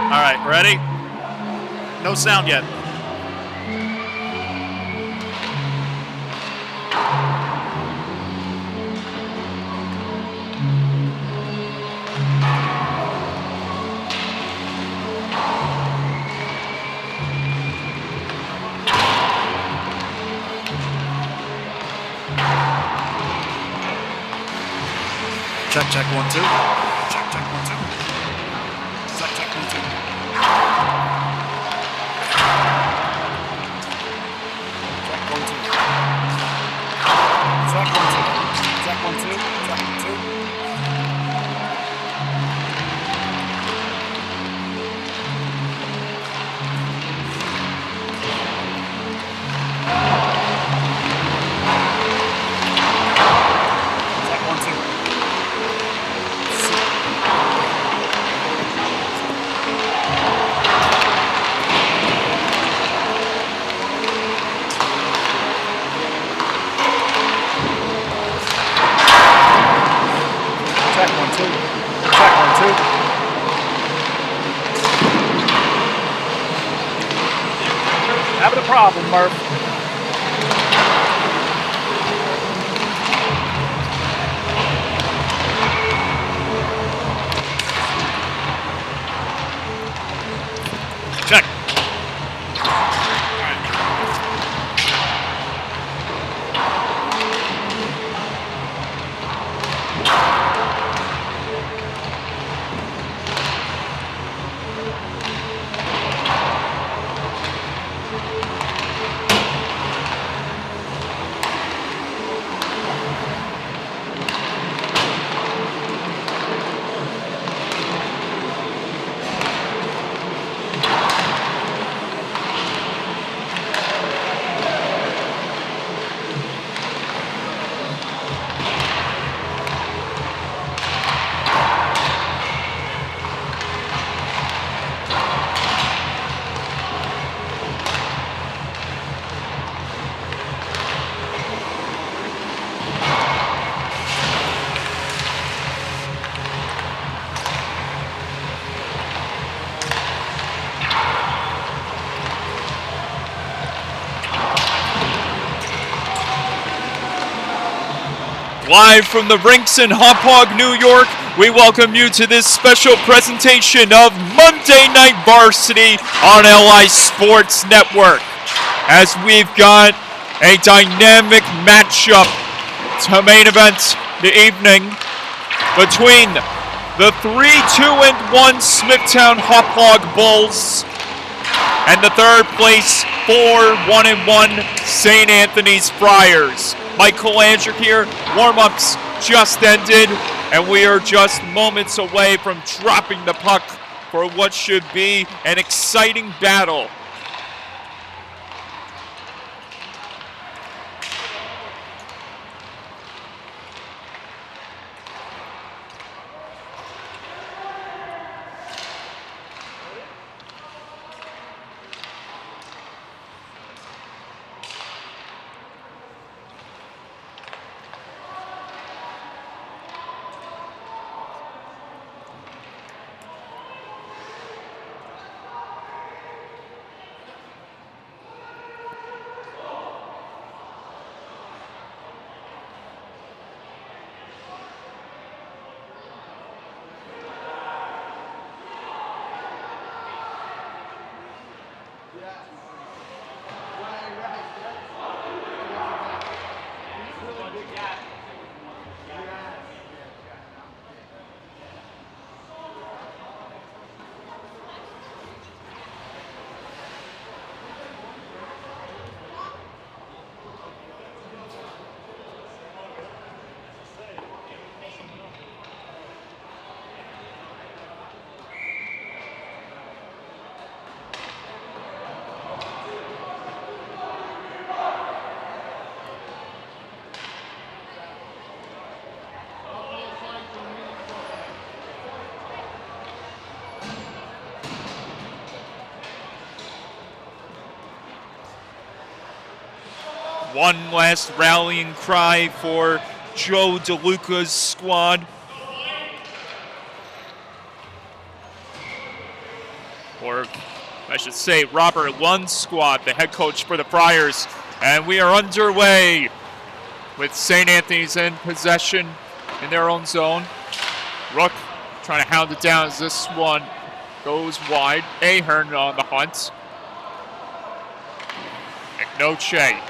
All right, ready? No sound yet. Check, check, 1, 2. Check, check, 1, 2. Check, check, 1, 2. Check, 1, 2. Check, 1, 2. Check, 1, 2. Check, 1, 2. Having a problem, Murph. Check. Live from the rinks in Hauppauge, New York, we welcome you to this special presentation of Monday Night Varsity on LI Sports Network. As we've got a dynamic matchup to main event the evening between the 3-2-1 Smithtown Hauppauge Bulls and the third place 4-1-1 St. Anthony's Friars. Michael Landrick here. Warm-ups just ended, and we are just moments away from dropping the puck for what should be an exciting battle. One last rallying cry for Joe DeLuca's squad. or I should say Robert Lund's squad, the head coach for the Friars. And we are underway with St. Anthony's in possession in their own zone. Rook trying to hound it down as this one goes wide. Ahern on the hunt. McNoche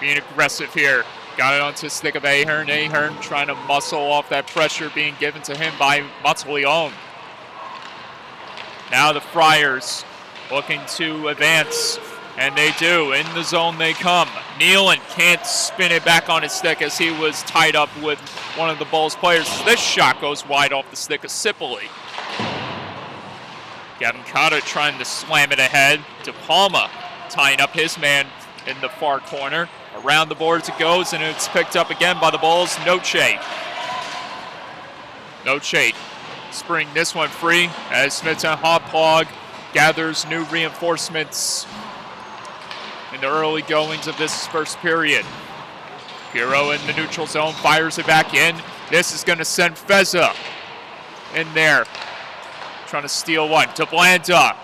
being aggressive here. Got it onto the stick of Ahern. Ahern trying to muscle off that pressure being given to him by Monteleone. Now the Friars looking to advance, and they do. In the zone they come. Nealon can't spin it back on his stick as he was tied up with one of the Bulls players. This shot goes wide off the stick of Sipoli. Gavin Cotta trying to slam it ahead. De Palma tying up his man in the far corner. Around the boards it goes, and it's picked up again by the Bulls. Noche spring this one free as Smithtown Hauppauge gathers new reinforcements in the early goings of this first period. Bureau in the neutral zone, fires it back in. This is going to send Feza in there, trying to steal one. DeBlanda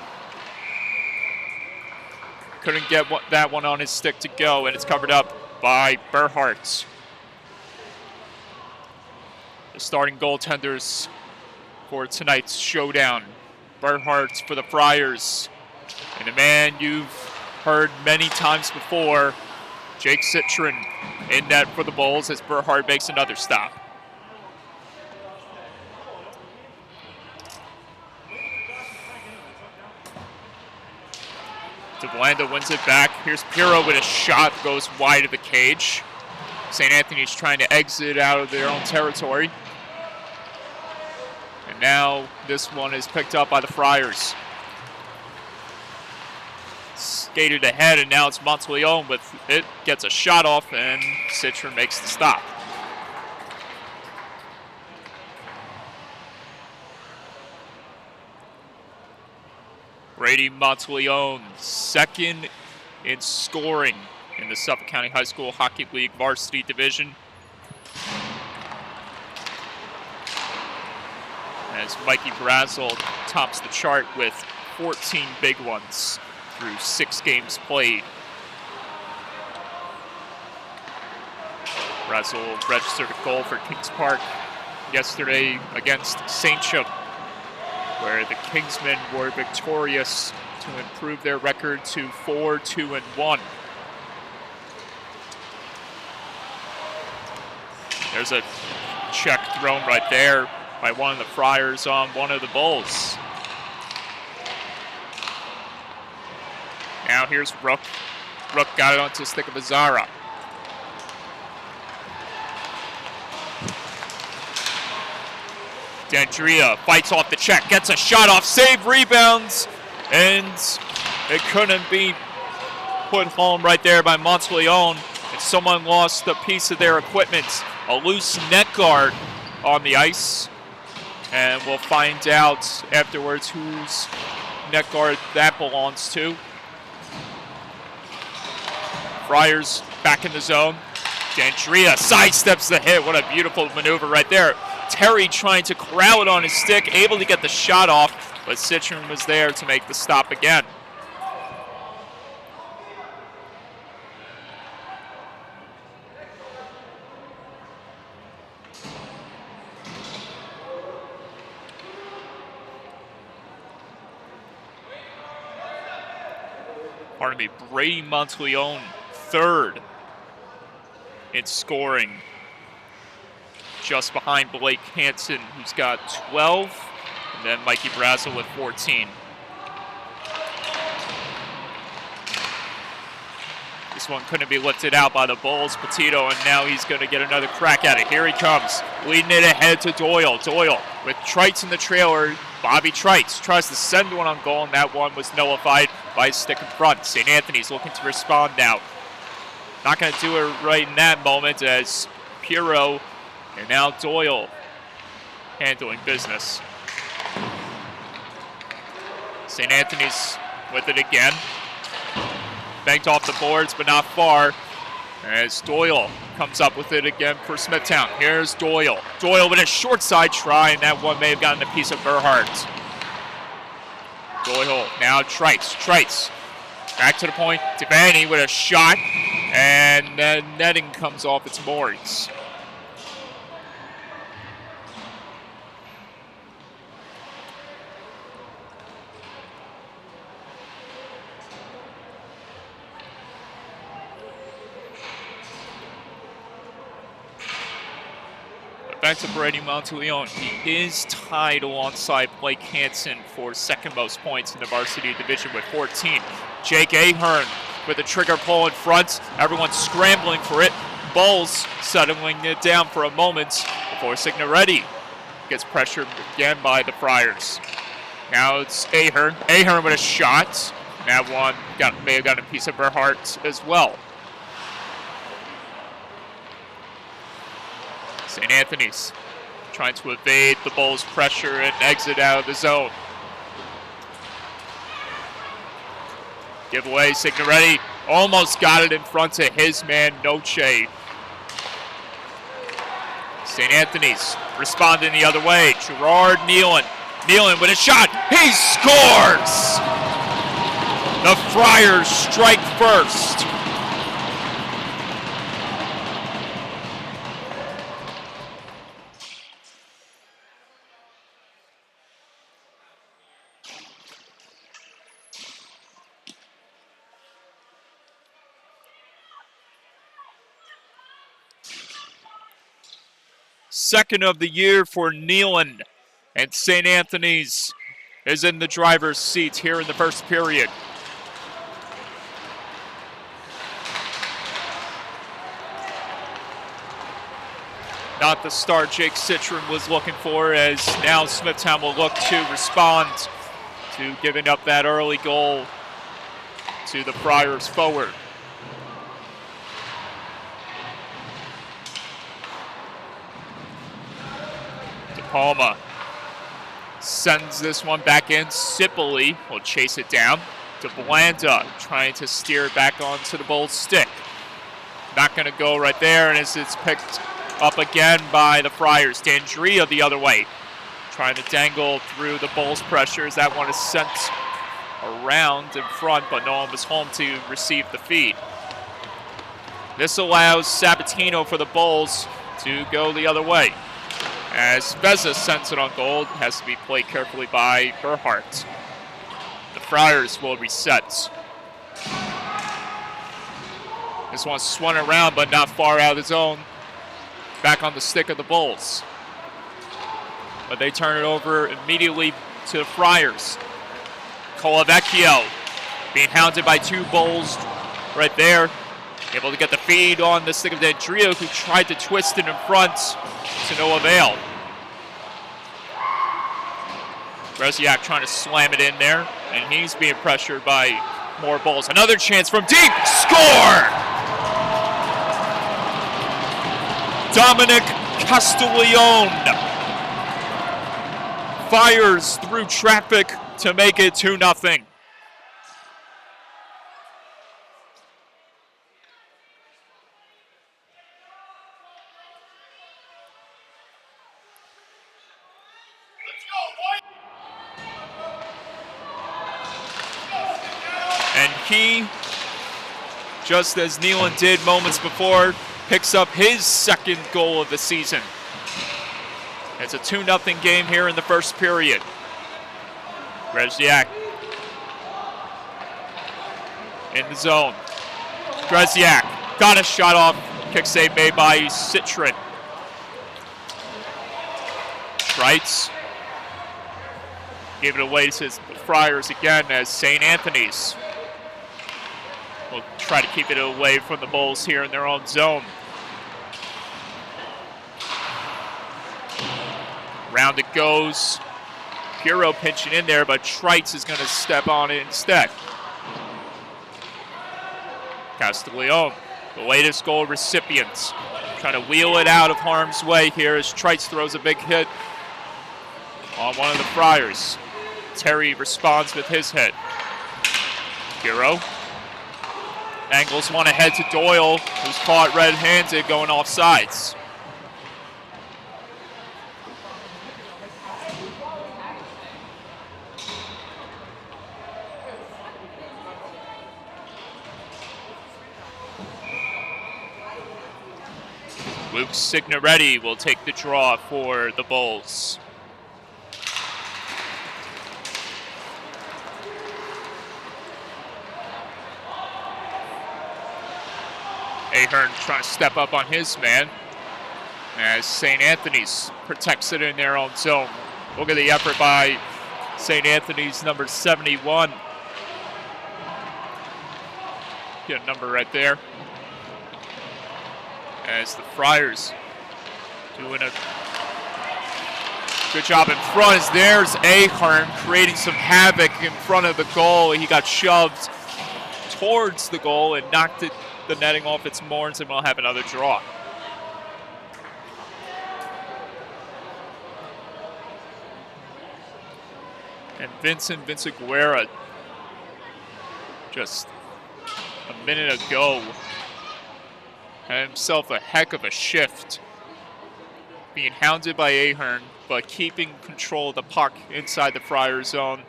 couldn't get that one on his stick to go, and it's covered up by Berhardt. The starting goaltenders for tonight's showdown. Berhardt for the Friars, and the man you've heard many times before, Jake Citron, in net for the Bulls as Berhardt makes another stop. DeBlanda wins it back. Here's Pirro with a shot, goes wide of the cage. St. Anthony's trying to exit out of their own territory. And now this one is picked up by the Friars. Skated ahead, and now it's Monteleone with it. Gets a shot off, and Citron makes the stop. Brady Monteleone, second in scoring in the Suffolk County High School Hockey League Varsity Division. As Mikey Brazel tops the chart with 14 big ones through 6 games played. Brazel registered a goal for Kings Park yesterday against Saintship, where the Kingsmen were victorious to improve their record to 4-2-1. There's a check thrown right there by one of the Friars on one of the Bulls. Now here's Rook. Rook got it onto the stick of Azara. D'Andrea fights off the check, gets a shot off, save, rebounds, and it couldn't be put home right there by Monteleone. And someone lost a piece of their equipment, a loose net guard on the ice. And we'll find out afterwards whose net guard that belongs to. Friars back in the zone. D'Andrea sidesteps the hit. What a beautiful maneuver right there. Terry trying to corral it on his stick, able to get the shot off, but Citron was there to make the stop again. Pardon me, Brady Monteleone, third in scoring, just behind Blake Hansen, who's got 12, and then Mikey Brazel with 14. This one couldn't be lifted out by the Bulls, Petito, and now he's going to get another crack at it. Here he comes, leading it ahead to Doyle. Doyle with Trites in the trailer. Bobby Trites tries to send one on goal, and that one was nullified by his stick in front. St. Anthony's looking to respond now. Not going to do it right in that moment as Pirro and now Doyle handling business. St. Anthony's with it again. Banked off the boards, but not far, as Doyle comes up with it again for Smithtown. Here's Doyle. Doyle with a short side try, and that one may have gotten a piece of Berhardt. Goalie hole. Now Trites. Back to the point. Devaney with a shot. And the netting comes off its boards. Back to Brady Monteleone. He is tied alongside Blake Hansen for second most points in the varsity division with 14. Jake Ahern with a trigger pull in front. Everyone's scrambling for it. Bulls settling it down for a moment before Signoretti gets pressured again by the Friars. Now it's Ahern. Ahern with a shot. That one may have gotten a piece of Berhart as well. St. Anthony's trying to evade the Bulls' pressure and exit out of the zone. Giveaway, Signoretti almost got it in front of his man, Noche. St. Anthony's responding the other way. Gerard Nealon. Nealon with a shot. He scores! The Friars strike first. Second of the year for Nealon, and St. Anthony's is in the driver's seat here in the first period. Not the start Jake Citron was looking for, as now Smithtown will look to respond to giving up that early goal to the Friars forward. Palma sends this one back in. Sippoli will chase it down to Blanda, trying to steer it back onto the Bulls' stick. Not going to go right there, and as it's picked up again by the Friars. Dandria the other way, trying to dangle through the Bulls' pressures. That one is sent around in front, but no one was home to receive the feed. This allows Sabatino for the Bulls to go the other way. As Veza sends it on goal, it has to be played carefully by Berhart. The Friars will reset. This one swung around, but not far out of the zone. Back on the stick of the Bulls. But they turn it over immediately to the Friars. Colavecchio being hounded by two Bulls right there. Able to get the feed on the stick of Dandria, who tried to twist it in front to no avail. Reziak trying to slam it in there, and he's being pressured by more Bulls. Another chance from deep. Score! Dominic Castiglione fires through traffic to make it 2-0. And he, just as Nealon did moments before, picks up his second goal of the season. It's a 2-0 game here in the first period. Greziak in the zone. Greziak got a shot off. Kick save made by Citron. Trites gave it away to the Friars again, as St. Anthony's will try to keep it away from the Bulls here in their own zone. Round it goes. Puro pinching in there, but Trites is going to step on it instead. Castiglione, the latest goal recipient, trying to wheel it out of harm's way here as Trites throws a big hit on one of the Friars. Terry responds with his hit. Puro angles one ahead to Doyle, who's caught red-handed going off sides. Luke Signoretti will take the draw for the Bulls. Ahern trying to step up on his man as St. Anthony's protects it in their own zone. Look at the effort by St. Anthony's number 71. Get a number right there. As the Friars doing a good job in front. As there's Ahern creating some havoc in front of the goal. He got shoved towards the goal and knocked the netting off its moorings, and we'll have another draw. And Vincent Guerra, just a minute ago, had himself a heck of a shift. Being hounded by Ahern, but keeping control of the puck inside the Friar zone,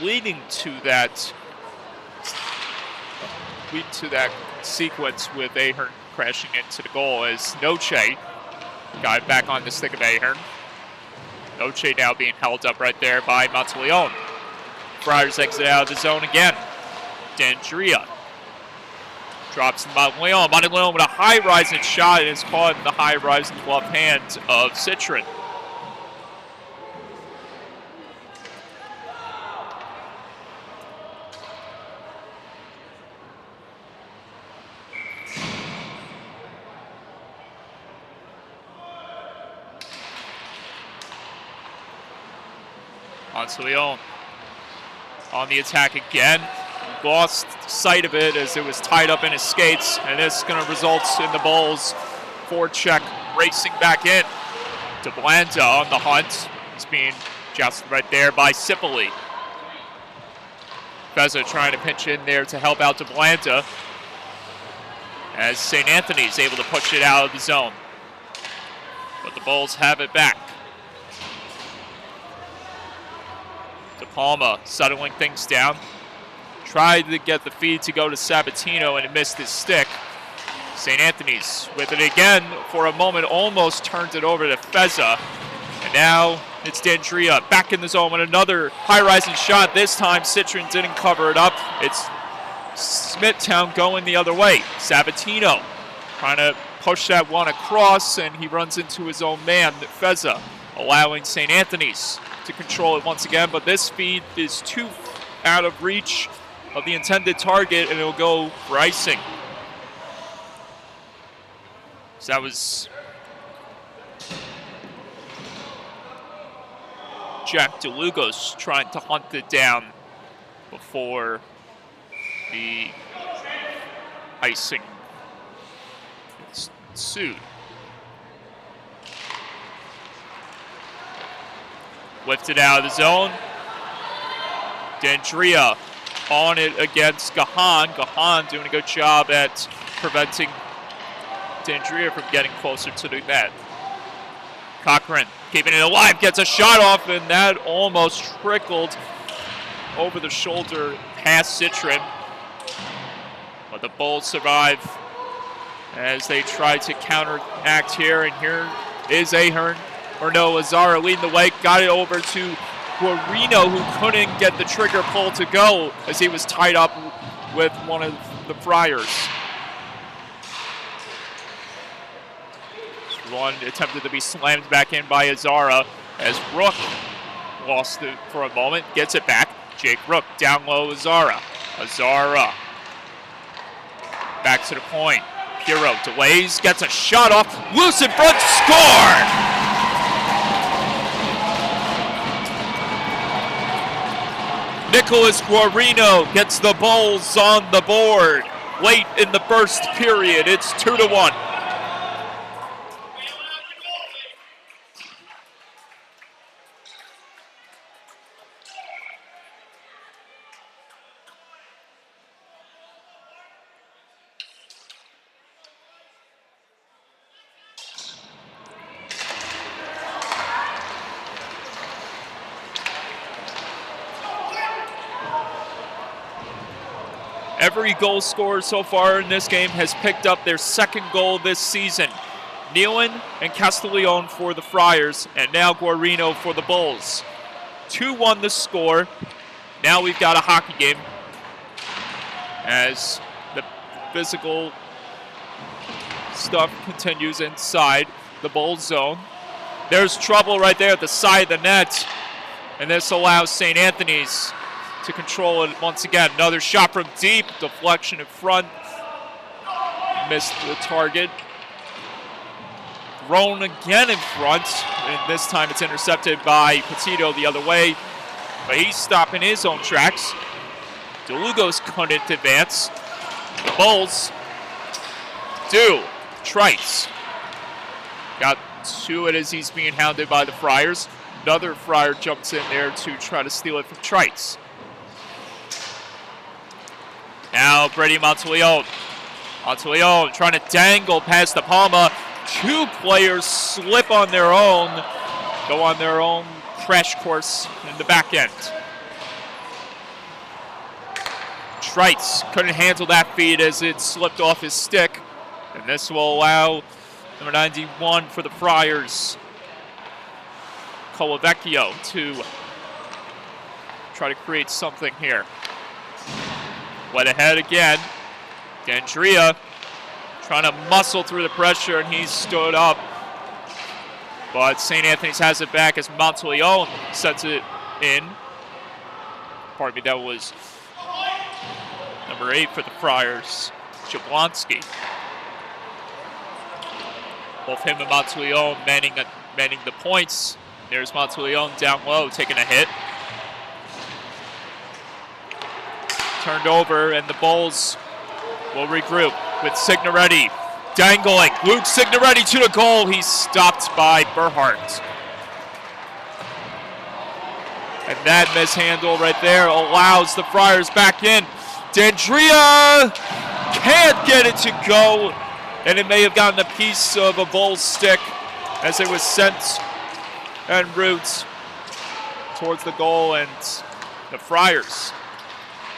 leading to that sequence with Ahern crashing into the goal as Noche got it back on the stick of Ahern. Noche now being held up right there by Monteleone. Friars exit out of the zone again. D'Andrea drops Monteleone. Monteleone with a high-rising shot and is caught in the high-rising glove hand of Citron. Monteleone on the attack again. Lost sight of it as it was tied up in his skates, and this is going to result in the Bulls forecheck racing back in. DeBlanda on the hunt. It's being jousted right there by Cipolli. Feza trying to pinch in there to help out DeBlanda as St. Anthony's able to push it out of the zone. But the Bulls have it back. De Palma settling things down. Tried to get the feed to go to Sabatino and it missed his stick. St. Anthony's with it again for a moment, almost turns it over to Feza. And now it's D'Andrea back in the zone with another high-rising shot. This time Citron didn't cover it up. It's Smithtown going the other way. Sabatino trying to push that one across, and he runs into his own man, Feza, allowing St. Anthony's to control it once again. But this feed is too out of reach of the intended target, and it'll go for icing. So that was Jack DeLugos trying to hunt it down before the icing ensued. Lifted out of the zone. D'Andrea on it against Gahan. Gahan doing a good job at preventing D'Andrea from getting closer to the net. Cochran keeping it alive, gets a shot off, and that almost trickled over the shoulder past Citron. But the Bulls survive as they try to counteract here, and here is Ahern. Or no, Azara leading the way, got it over to Guarino, who couldn't get the trigger pull to go as he was tied up with one of the Friars. One attempted to be slammed back in by Azara as Rook lost it for a moment, gets it back. Jake Rook down low, Azara. Azara back to the point. Piro delays, gets a shot off, loose in front, score! Nicholas Guarino gets the Bulls on the board late in the first period. It's 2-1. Every goal scorer so far in this game has picked up their second goal this season. Nealon and Castiglione for the Friars, and now Guarino for the Bulls. 2-1 the score. Now we've got a hockey game as the physical stuff continues inside the Bulls zone. There's trouble right there at the side of the net, and this allows St. Anthony's to control it once again. Another shot from deep, deflection in front, missed the target. Thrown again in front, and this time it's intercepted by Petito the other way, but he's stopping his own tracks. DeLugos couldn't advance. The Bulls do. Trice got to it as he's being hounded by the Friars. Another Friar jumps in there to try to steal it from Trice. Now Brady Monteleone. Monteleone trying to dangle past the Palma. Two players slip on their own, go on their own crash course in the back end. Trice couldn't handle that feed as it slipped off his stick, and this will allow number 91 for the Friars, Colavecchio, to try to create something here. Went ahead again. D'Andrea trying to muscle through the pressure, and he stood up. But St. Anthony's has it back as Monteleone sets it in. Pardon me, that was number 8 for the Friars, Jablonski. Both him and Monteleone manning the points. There's Monteleone down low, taking a hit. Turned over, and the Bulls will regroup with Signoretti dangling. Luke Signoretti to the goal. He's stopped by Berhardt. And that mishandle right there allows the Friars back in. D'Andrea can't get it to go, and it may have gotten a piece of a Bull stick as it was sent en route towards the goal, and the Friars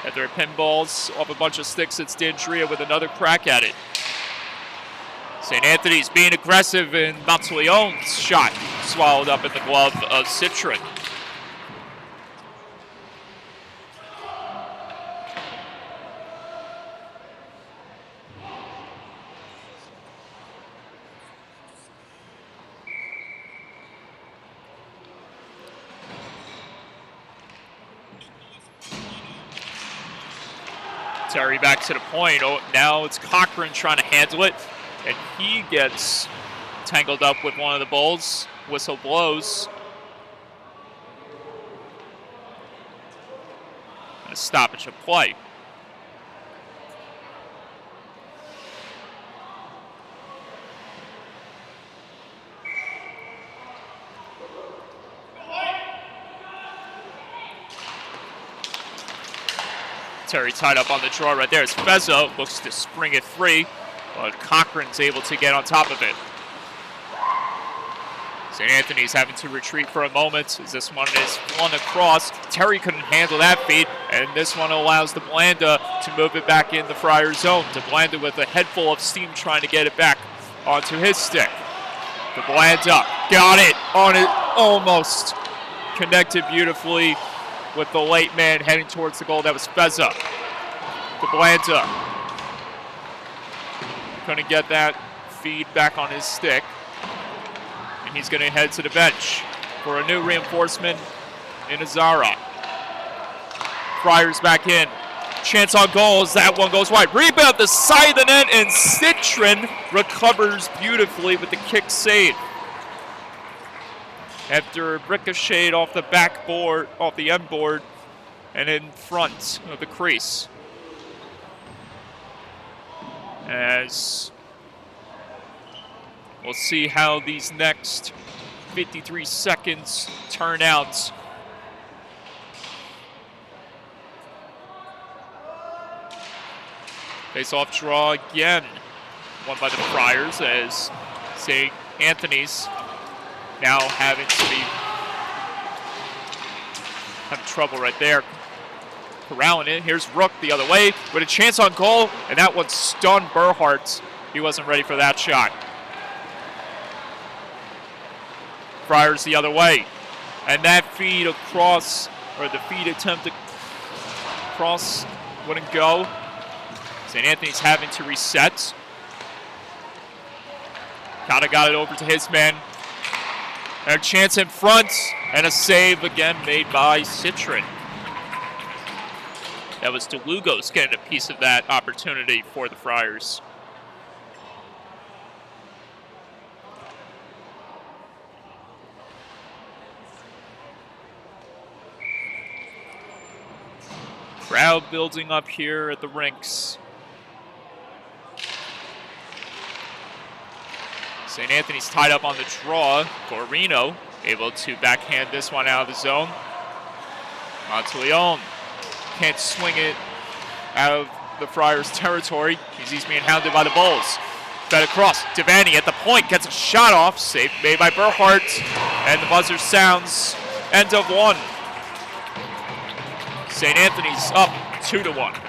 at their pinballs off a bunch of sticks. It's D'Andrea with another crack at it. St. Anthony's being aggressive, and Monteleone's shot swallowed up in the glove of Citron. Terry back to the point. Oh, now it's Cochran trying to handle it, and he gets tangled up with one of the Bulls. Whistle blows. And a stoppage of play. Terry tied up on the draw right there as Fezzo looks to spring it free, but Cochran's able to get on top of it. St. Anthony's having to retreat for a moment as this one is flung across. Terry couldn't handle that feed, and this one allows the Blanda to move it back in the Friar zone. De Blanda with a head full of steam trying to get it back onto his stick. De Blanda got it on it, almost connected beautifully with the late man heading towards the goal. That was Fezza. De Blanda couldn't get that feed back on his stick. And he's going to head to the bench for a new reinforcement in Azara. Friars back in. Chance on goals. That one goes wide. Rebound the side of the net, and Citron recovers beautifully with the kick save. After ricocheted off the back board, off the end board, and in front of the crease. As we'll see how these next 53 seconds turn out. Face-off draw again, won by the Friars, as St. Anthony's now having trouble right there corralling it. Here's Rook the other way with a chance on goal, and that one stunned Berhardt. He wasn't ready for that shot. Friars the other way. And that feed across, or the feed attempt to cross wouldn't go. St. Anthony's having to reset. Kata got it over to his man. And a chance in front, and a save again made by Citron. That was DeLugos getting a piece of that opportunity for the Friars. Crowd building up here at the rinks. St. Anthony's tied up on the draw. Gorino able to backhand this one out of the zone. Monteleone can't swing it out of the Friars' territory. He's being hounded by the Bulls. Fed across. Devaney at the point gets a shot off. Save made by Burhart. And the buzzer sounds. End of one. St. Anthony's up 2-1.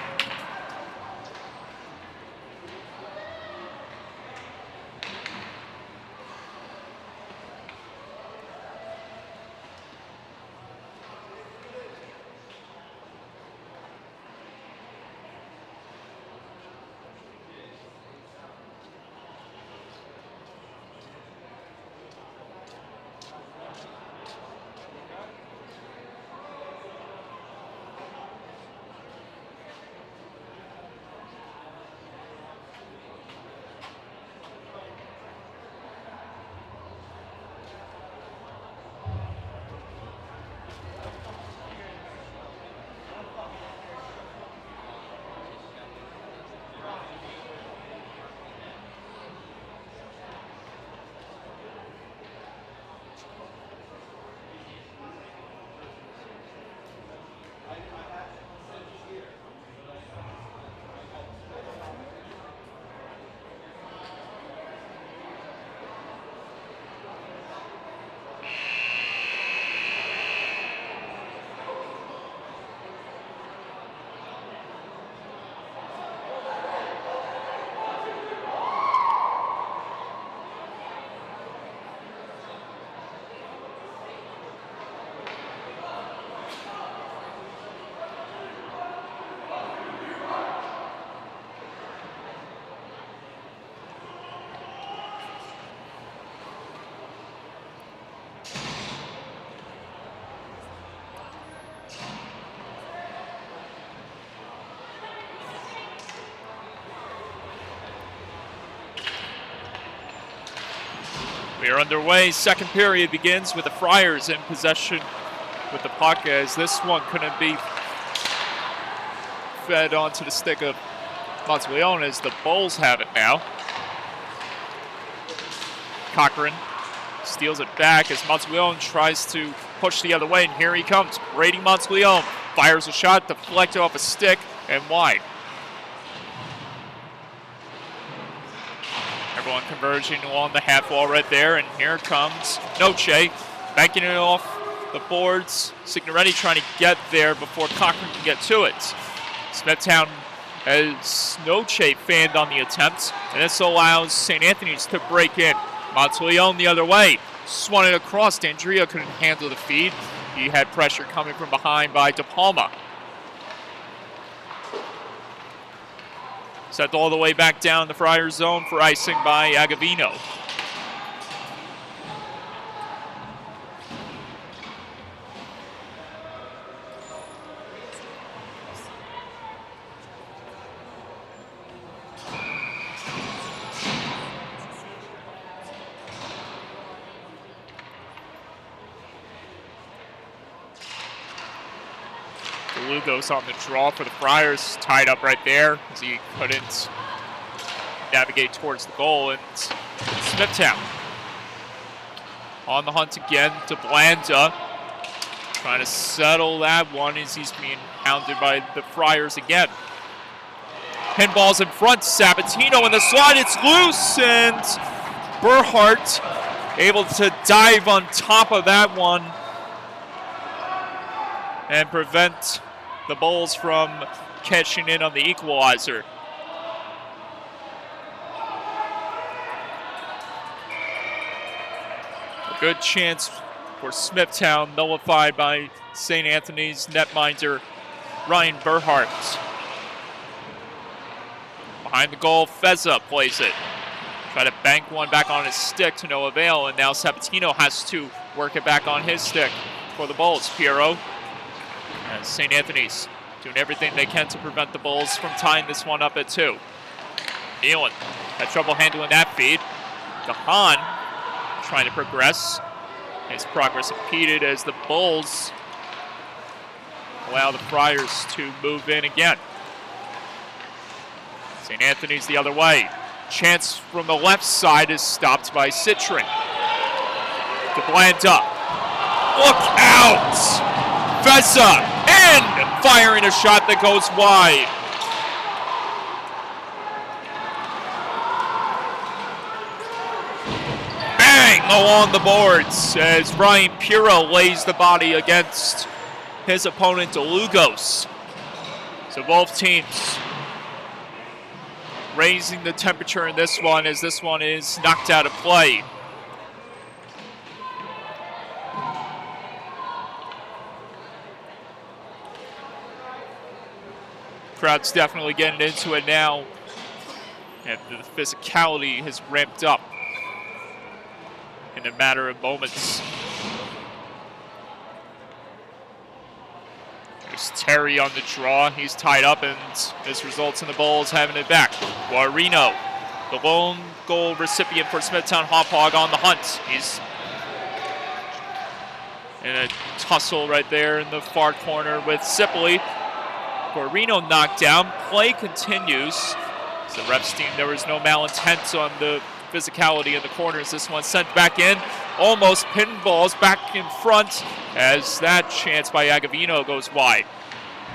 We are underway. Second period begins with the Friars in possession with the puck, as this one couldn't be fed onto the stick of Monteleone, as the Bulls have it now. Cochran steals it back as Monteleone tries to push the other way, and here he comes. Brady Monteleone fires a shot, deflected off a stick, and wide. Everyone converging along the half wall right there, and here comes Noche, banking it off the boards. Signoretti trying to get there before Cochran can get to it. Smithtown has Noche fanned on the attempt, and this allows St. Anthony's to break in. Monteleone the other way, swung it across. D'Andrea couldn't handle the feed. He had pressure coming from behind by De Palma. Set all the way back down the Friars zone for icing by Agavino. Lugos on the draw for the Friars, tied up right there as he couldn't navigate towards the goal. And Smithtown on the hunt again to Blanda, trying to settle that one as he's being hounded by the Friars again. Pinball's in front, Sabatino in the slot, it's loose, and Burhart able to dive on top of that one and prevent the Bulls from catching in on the equalizer. good chance for Smithtown, nullified by St. Anthony's netminder Ryan Berhart. Behind the goal, Feza plays it. Try to bank one back on his stick to no avail, and now Sabatino has to work it back on his stick for the Bulls. Piero, and St. Anthony's doing everything they can to prevent the Bulls from tying this one up at 2. Nealon had trouble handling that feed. Gahan trying to progress. His progress impeded as the Bulls allow the Friars to move in again. St. Anthony's the other way. Chance from the left side is stopped by Citron. To Blanda. Look out! Feza in! Firing a shot that goes wide. Bang! Along the boards as Ryan Piero lays the body against his opponent, Lugos. So both teams raising the temperature in this one as this one is knocked out of play. Crowd's definitely getting into it now, and the physicality has ramped up in a matter of moments. There's Terry on the draw. He's tied up, and this results in the Bulls having it back. Guarino, the lone goal recipient for Smithtown Hauppauge, on the hunt. He's in a tussle right there in the far corner with Sipley. Guarino knocked down. Play continues. So the refs deemed there was no malintent on the physicality in the corners. This one sent back in. Almost pinballs back in front as that chance by Agavino goes wide.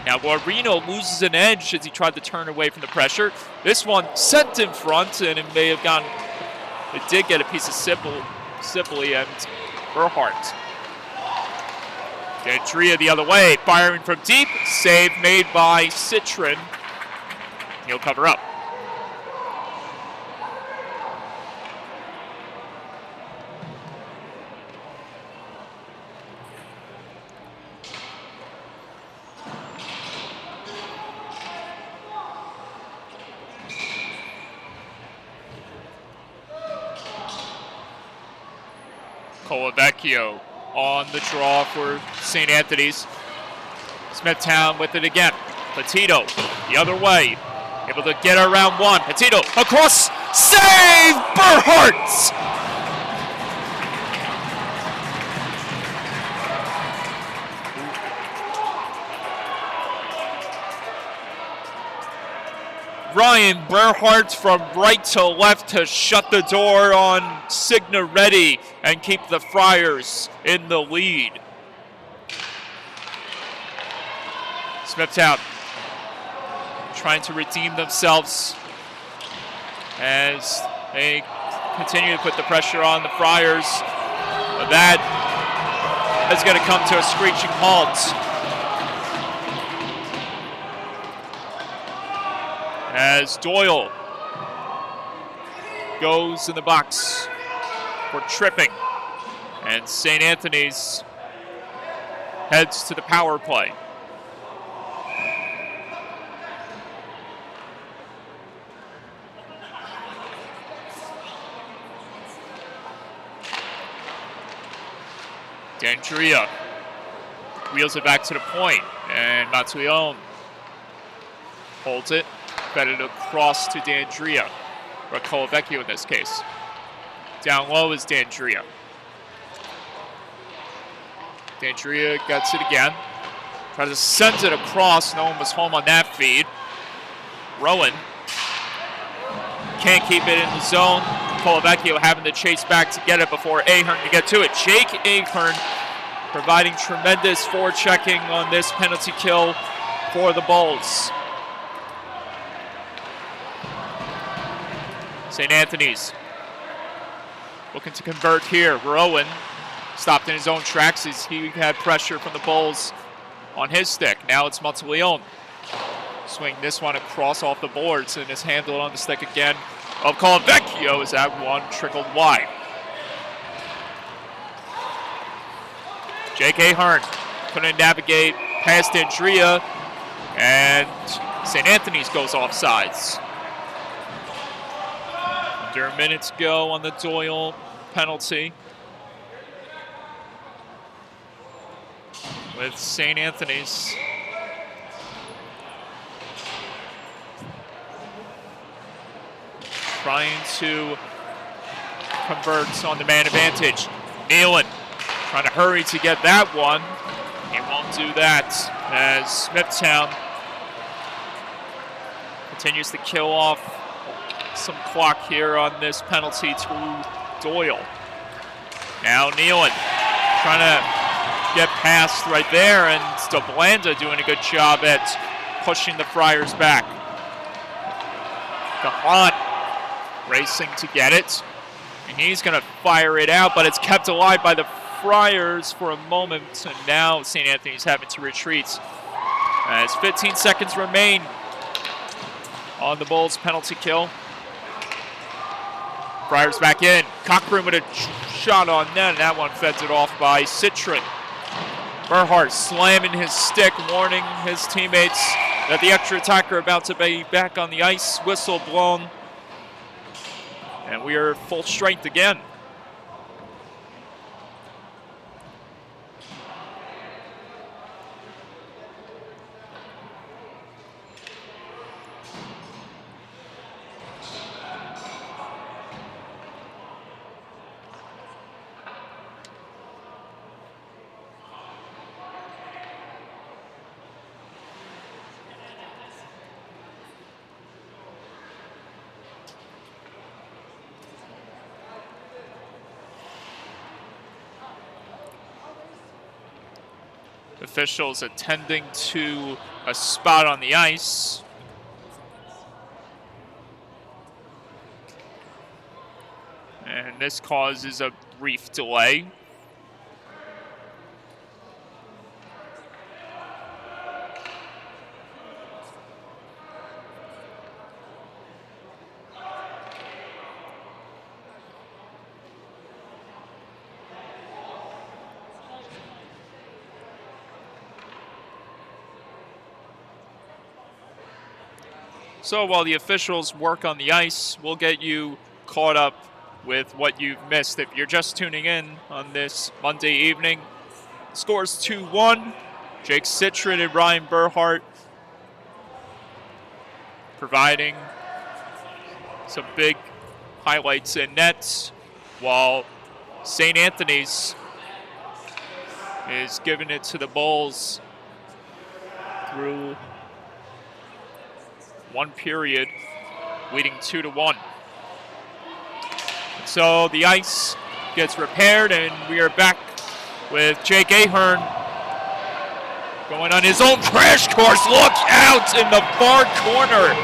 Now Guarino loses an edge as he tried to turn away from the pressure. This one sent in front, and it may have gone. It did get a piece of Sipley and Berhart. D'Andrea the other way, firing from deep. Save made by Citron. He'll cover up. Colavecchio on the draw for St. Anthony's. Smithtown with it again. Petito the other way. Able to get around one. Petito across. Save! Berhart! Ryan Berhart from right to left to shut the door on Signoretti and keep the Friars in the lead. Smithtown trying to redeem themselves as they continue to put the pressure on the Friars. That is going to come to a screeching halt as Doyle goes in the box for tripping, and St. Anthony's heads to the power play. D'Andrea wheels it back to the point, and Matsuion holds it. Fed it across to D'Andrea, or Colavecchio in this case. Down low is D'Andrea. D'Andrea gets it again. Tries to send it across. No one was home on that feed. Rowan can't keep it in the zone. Colavecchio having to chase back to get it before Ahern to get to it. Jake Ahern providing tremendous forechecking on this penalty kill for the Bulls. St. Anthony's looking to convert here. Rowan stopped in his own tracks as he had pressure from the Bulls on his stick. Now it's Monteleone. Swing this one across off the boards and is handled on the stick again of Colavecchio as that one trickled wide. Jake Ahern couldn't navigate past Andrea, and St. Anthony's goes offsides. Under a minute to go on the Doyle penalty. With St. Anthony's trying to convert on the man advantage. Nealon trying to hurry to get that one. He won't do that as Smithtown continues to kill off some clock here on this penalty to Doyle. Now Nealon trying to get past right there, and DeBlanda doing a good job at pushing the Friars back. Gahan racing to get it, and he's going to fire it out, but it's kept alive by the Friars for a moment, and now St. Anthony's having to retreat as 15 seconds remain on the Bulls' penalty kill. Friars back in. Cochran with a shot on net, and that one feds it off by Citron. Burhart slamming his stick, warning his teammates that the extra attacker about to be back on the ice. Whistle blown. And we are full strength again. Officials attending to a spot on the ice. And this causes a brief delay. So while the officials work on the ice, we'll get you caught up with what you've missed. If you're just tuning in on this Monday evening, scores 2-1. Jake Citron and Ryan Burhart providing some big highlights in nets, while St. Anthony's is giving it to the Bulls through one period, leading 2-1. So the ice gets repaired, and we are back with Jake Ahern going on his own crash course. Look out in the far corner.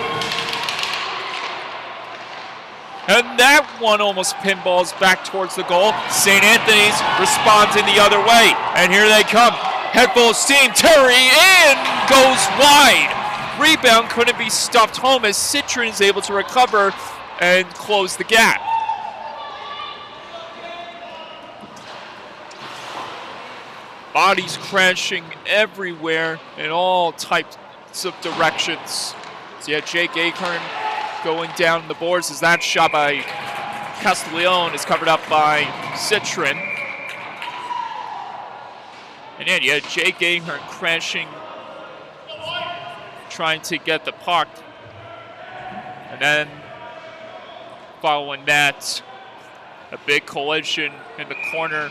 And that one almost pinballs back towards the goal. St. Anthony's responds in the other way. And here they come. Head full of steam. Terry in, goes wide. Rebound couldn't be stuffed home as Citron is able to recover and close the gap. Bodies crashing everywhere in all types of directions. So yeah, Jake Ahern going down the boards as that shot by Castiglione is covered up by Citron. And yeah, Jake Ahern crashing, trying to get the puck. And then following that, a big collision in the corner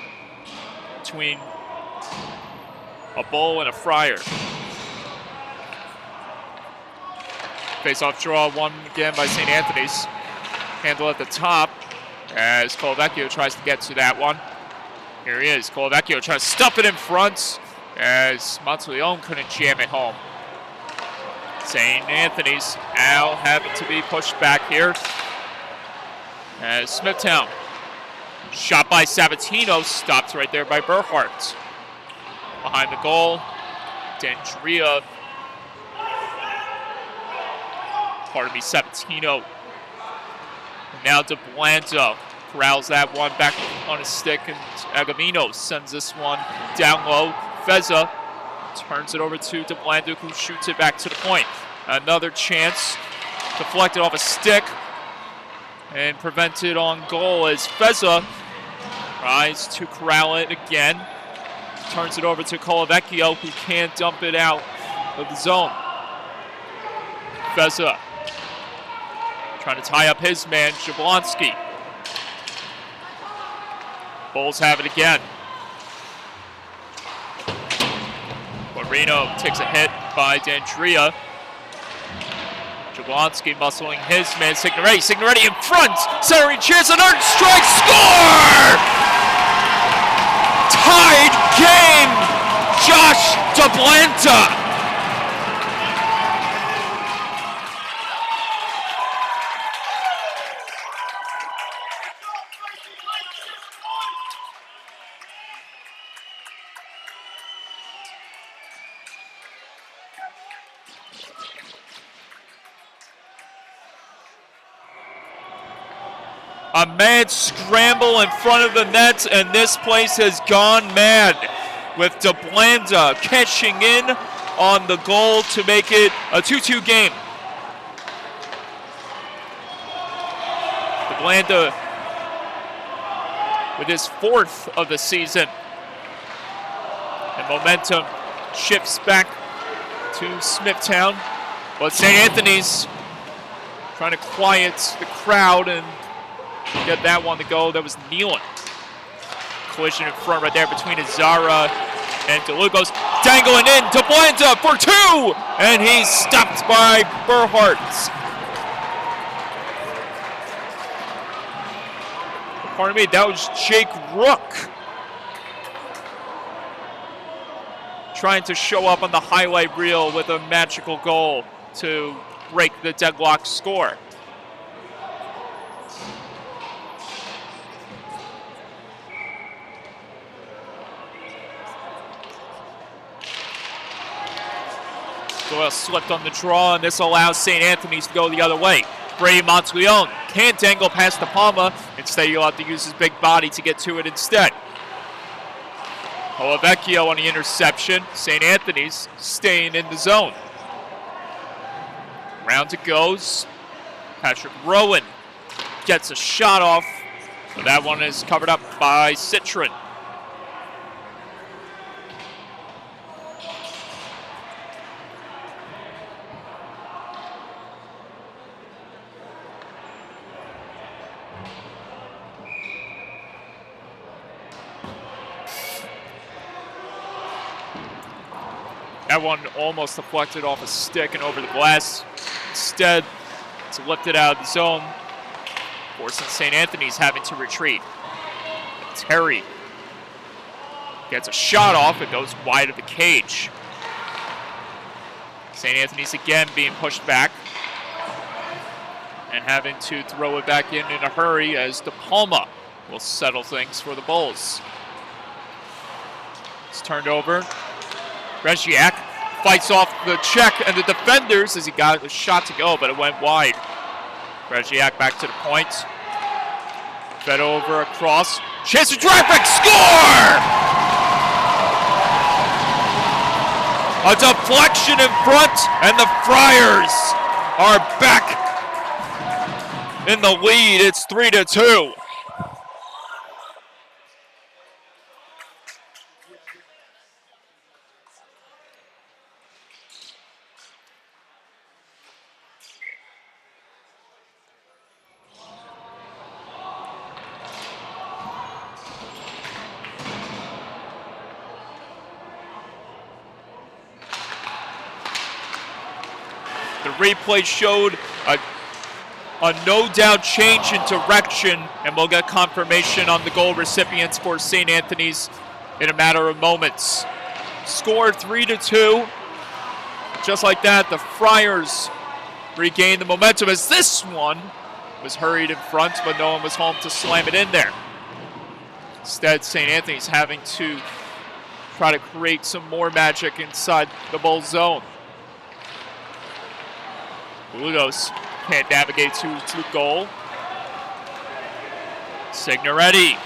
between a Bull and a Friar. Face-off draw won again by St. Anthony's. Handle at the top as Colavecchio tries to get to that one. Here he is. Colavecchio tries to stuff it in front as Monteleone couldn't jam it home. St. Anthony's now having to be pushed back here as Smithtown. Shot by Sabatino, stopped right there by Burhart. Behind the goal, Dendria. Sabatino. And now DeBlanda corrals that one back on his stick, and Agamino sends this one down low. Feza turns it over to DeBlando, who shoots it back to the point. Another chance, deflected off a stick and prevented on goal as Feza tries to corral it again. Turns it over to Colavecchio, who can't dump it out of the zone. Feza trying to tie up his man, Jablonski. Bulls have it again. Guarino takes a hit by Dandria. Jablonski muscling his man, Signoretti. Signoretti in front, centering chance, an earned strike, score! Tied game, Josh DeBlanta. A mad scramble in front of the net, and this place has gone mad, with DeBlanda catching in on the goal to make it a 2-2 game. DeBlanda with his 4th of the season. And momentum shifts back to Smithtown, but St. Anthony's trying to quiet the crowd and get that one to go. That was Nealon. Collision in front right there between Azara and DeLugos. Dangling in, DeBlanda for 2! And he's stopped by Berhardt. Pardon me, that was Jake Rook trying to show up on the highlight reel with a magical goal to break the deadlock score. Doyle slipped on the draw, and this allows St. Anthony's to go the other way. Brady Monteleone can't dangle past De Palma. Instead, he'll have to use his big body to get to it instead. Colavecchio on the interception. St. Anthony's staying in the zone. Round it goes. Patrick Rowan gets a shot off, but that one is covered up by Citron. That one almost deflected off a stick and over the glass. Instead, it's lifted out of the zone, forcing St. Anthony's having to retreat. Terry gets a shot off. It goes wide of the cage. St. Anthony's again being pushed back and having to throw it back in a hurry as De Palma will settle things for the Bulls. It's turned over. Regiak fights off the check and the defenders as he got a shot to go, but it went wide. Regiak back to the point. Fed over across. Chance to traffic. Score! A deflection in front, and the Friars are back in the lead. It's 3-2. The replay showed a no-doubt change in direction, and we'll get confirmation on the goal recipients for St. Anthony's in a matter of moments. Score 3-2. Just like that, the Friars regained the momentum as this one was hurried in front, but no one was home to slam it in there. Instead, St. Anthony's having to try to create some more magic inside the Bull zone. Lugos can't navigate to the goal. Signoretti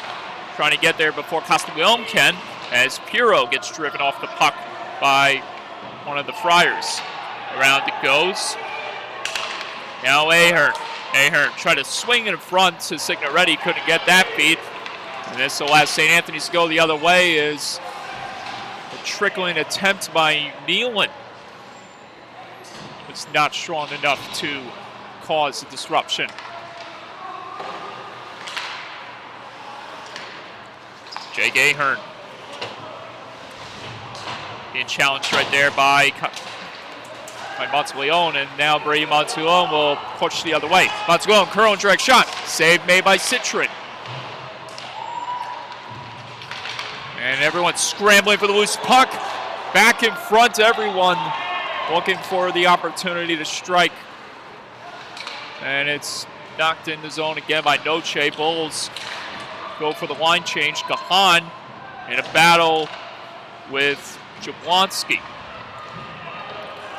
trying to get there before Castiglione can, as Pirro gets driven off the puck by one of the Friars. Around it goes. Now Ahern. Ahern tried to swing in front to Signoretti, couldn't get that feed. And this allows St. Anthony's to go the other way as a trickling attempt by Nealon was not strong enough to cause a disruption. Jake Ahern being challenged right there by Monteleone, and now Brady Monteleone will push the other way. Monteleone, curl and direct shot. Save made by Citron. And everyone's scrambling for the loose puck. Back in front, everyone looking for the opportunity to strike. And it's knocked in the zone again by Noche. Bulls go for the line change. Gahan in a battle with Jablonski.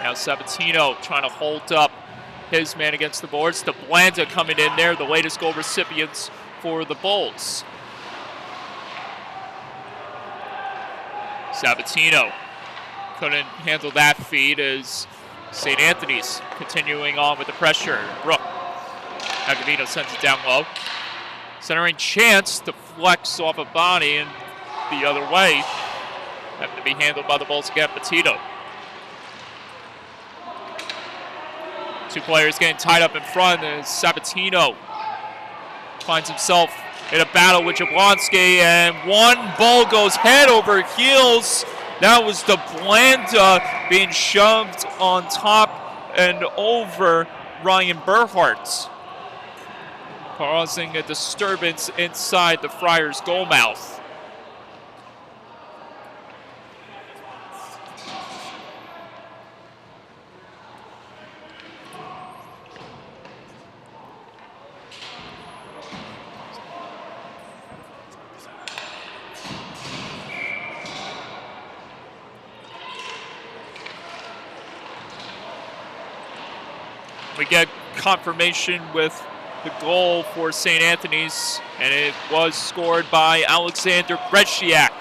Now Sabatino trying to hold up his man against the boards. DeBlanda coming in there, the latest goal recipients for the Bulls. Sabatino couldn't handle that feed as St. Anthony's continuing on with the pressure. Rook. Agavino sends it down low. Centering chance to flex off a body and the other way. Having to be handled by the Bulls again. Petito. Two players getting tied up in front as Sabatino finds himself in a battle with Jablonski, and one ball goes head over heels. That was DeBlanda being shoved on top and over Ryan Berhardt, causing a disturbance inside the Friars' goal mouth. We get confirmation with the goal for St. Anthony's, and it was scored by Alexander Brezziak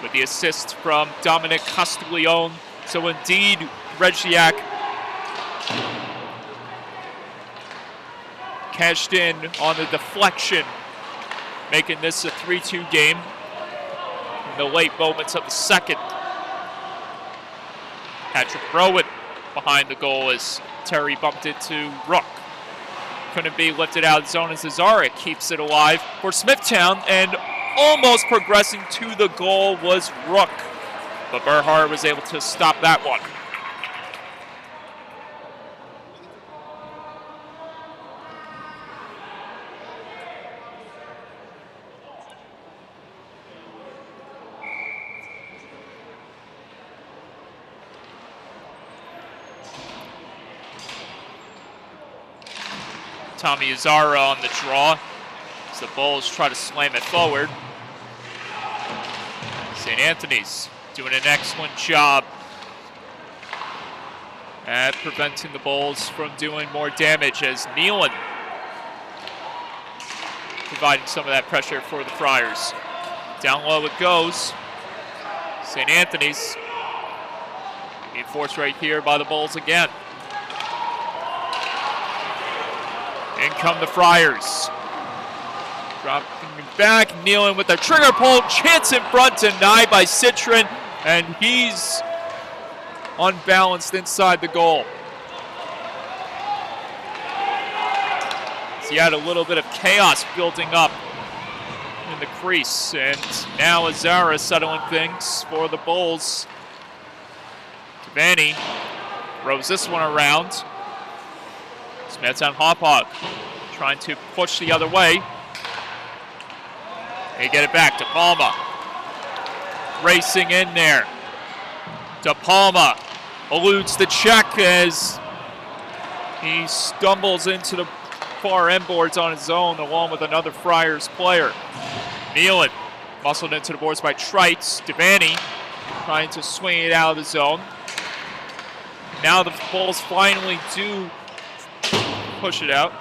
with the assist from Dominic Castiglione. So indeed, Brezziak cashed in on the deflection, making this a 3-2 game in the late moments of the second. Patrick Rowan behind the goal as Terry bumped it to Rook. Couldn't be lifted out of zone as Zazarek keeps it alive for Smithtown, and almost progressing to the goal was Rook. But Berhardt was able to stop that one. Tommy Azara on the draw as the Bulls try to slam it forward. St. Anthony's doing an excellent job at preventing the Bulls from doing more damage as Nealon providing some of that pressure for the Friars. Down low it goes. St. Anthony's being forced right here by the Bulls again. In come the Friars. Dropping back, Nealon with the trigger pull. Chance in front, denied by Citron, and he's unbalanced inside the goal. So you had a little bit of chaos building up in the crease, and now Azara settling things for the Bulls. Devaney throws this one around. Smithtown Hauppauge trying to push the other way. They get it back to Palma. Racing in there. De Palma eludes the check as he stumbles into the far end boards on his own along with another Friars player. Nealon muscled into the boards by Trites. Devaney trying to swing it out of the zone. Now the Bulls finally do push it out.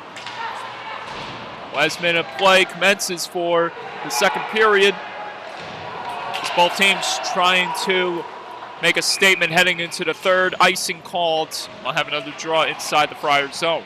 Last minute of play commences for the second period. As both teams trying to make a statement heading into the third. Icing called. We'll have another draw inside the Friars zone.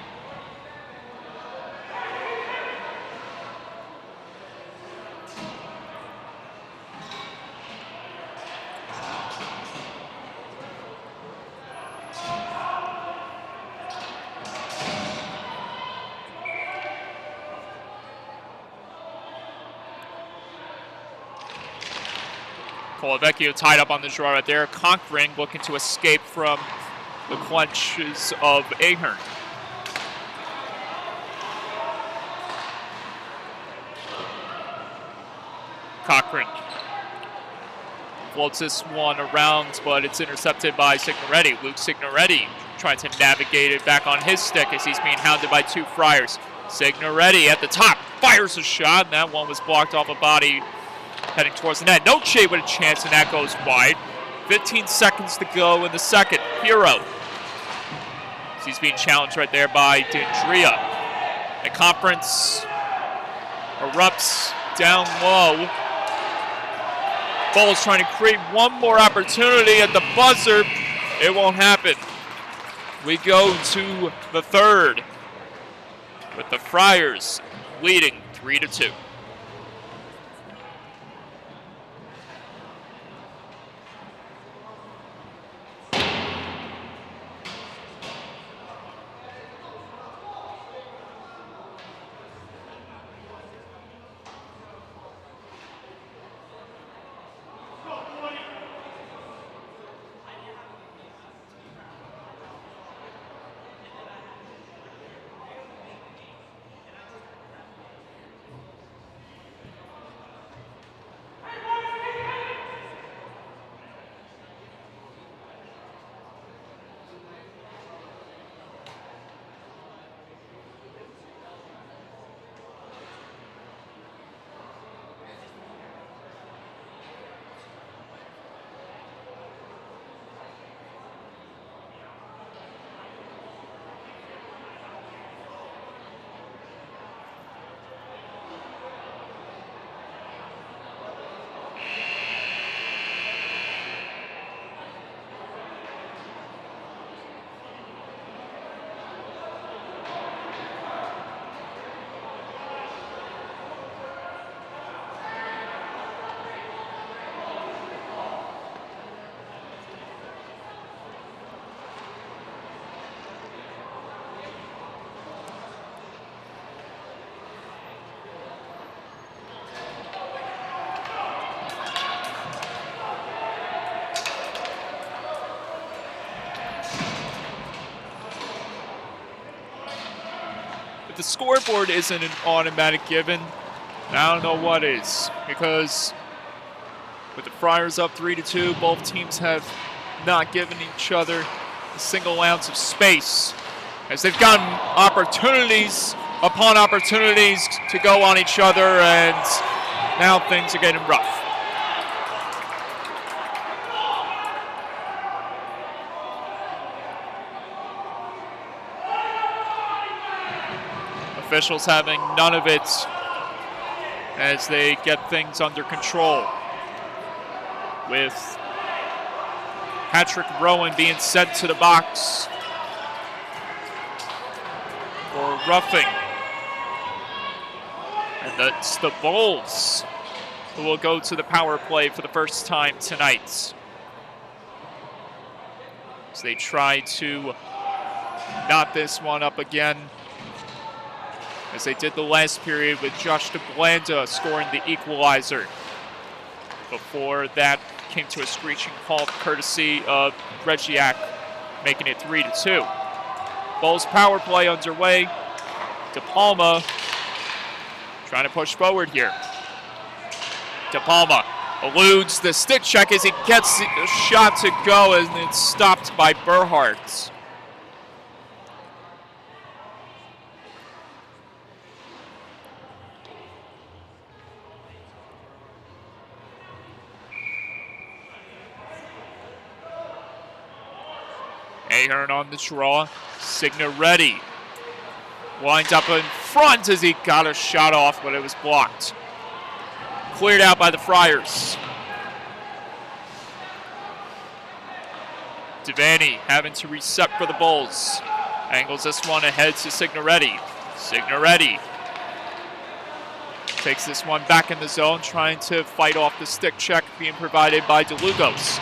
Colavecchio tied up on the draw right there. Cochran looking to escape from the clutches of Ahern. Cochran floats this one around, but it's intercepted by Signoretti. Luke Signoretti trying to navigate it back on his stick as he's being hounded by two Friars. Signoretti at the top fires a shot, and that one was blocked off a body heading towards the net. Noche with a chance, and that goes wide. 15 seconds to go in the second. Hero. He's being challenged right there by Dendria. The conference erupts down low. Bulls trying to create one more opportunity at the buzzer. It won't happen. We go to the third with the Friars leading 3-2. The scoreboard isn't an automatic given. I don't know what is, because with the Friars up 3-2, both teams have not given each other a single ounce of space, as they've gotten opportunities upon opportunities to go on each other, and now things are getting rough. Officials having none of it as they get things under control, with Patrick Rowan being sent to the box for roughing. And that's the Bulls who will go to the power play for the first time tonight, as they try to knot this one up again, as they did the last period with Josh DeBlanda scoring the equalizer. Before that came to a screeching halt courtesy of Regiak, making it 3-2. Bulls power play underway. De Palma trying to push forward here. De Palma eludes the stick check as he gets a shot to go, and it's stopped by Berhardt. Ahern on the draw. Signoretti winds up in front as he got a shot off, but it was blocked. Cleared out by the Friars. Devaney having to reset for the Bulls. Angles this one ahead to Signoretti. Signoretti takes this one back in the zone, trying to fight off the stick check being provided by DeLugos.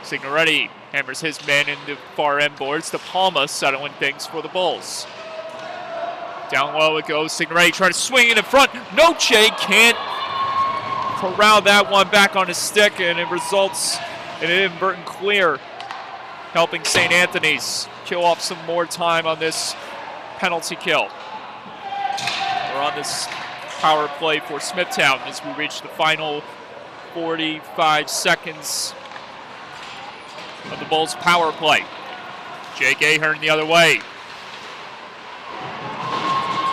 Signoretti hammers his man into far end boards. DePalma settling things for the Bulls. Down low it goes. Signoretti trying to swing it in front. Noche can't corral that one back on his stick, and it results in an inadvertent clear, helping St. Anthony's kill off some more time on this penalty kill. We're on this power play for Smithtown as we reach the final 45 seconds of the Bulls' power play. Jake Ahern the other way.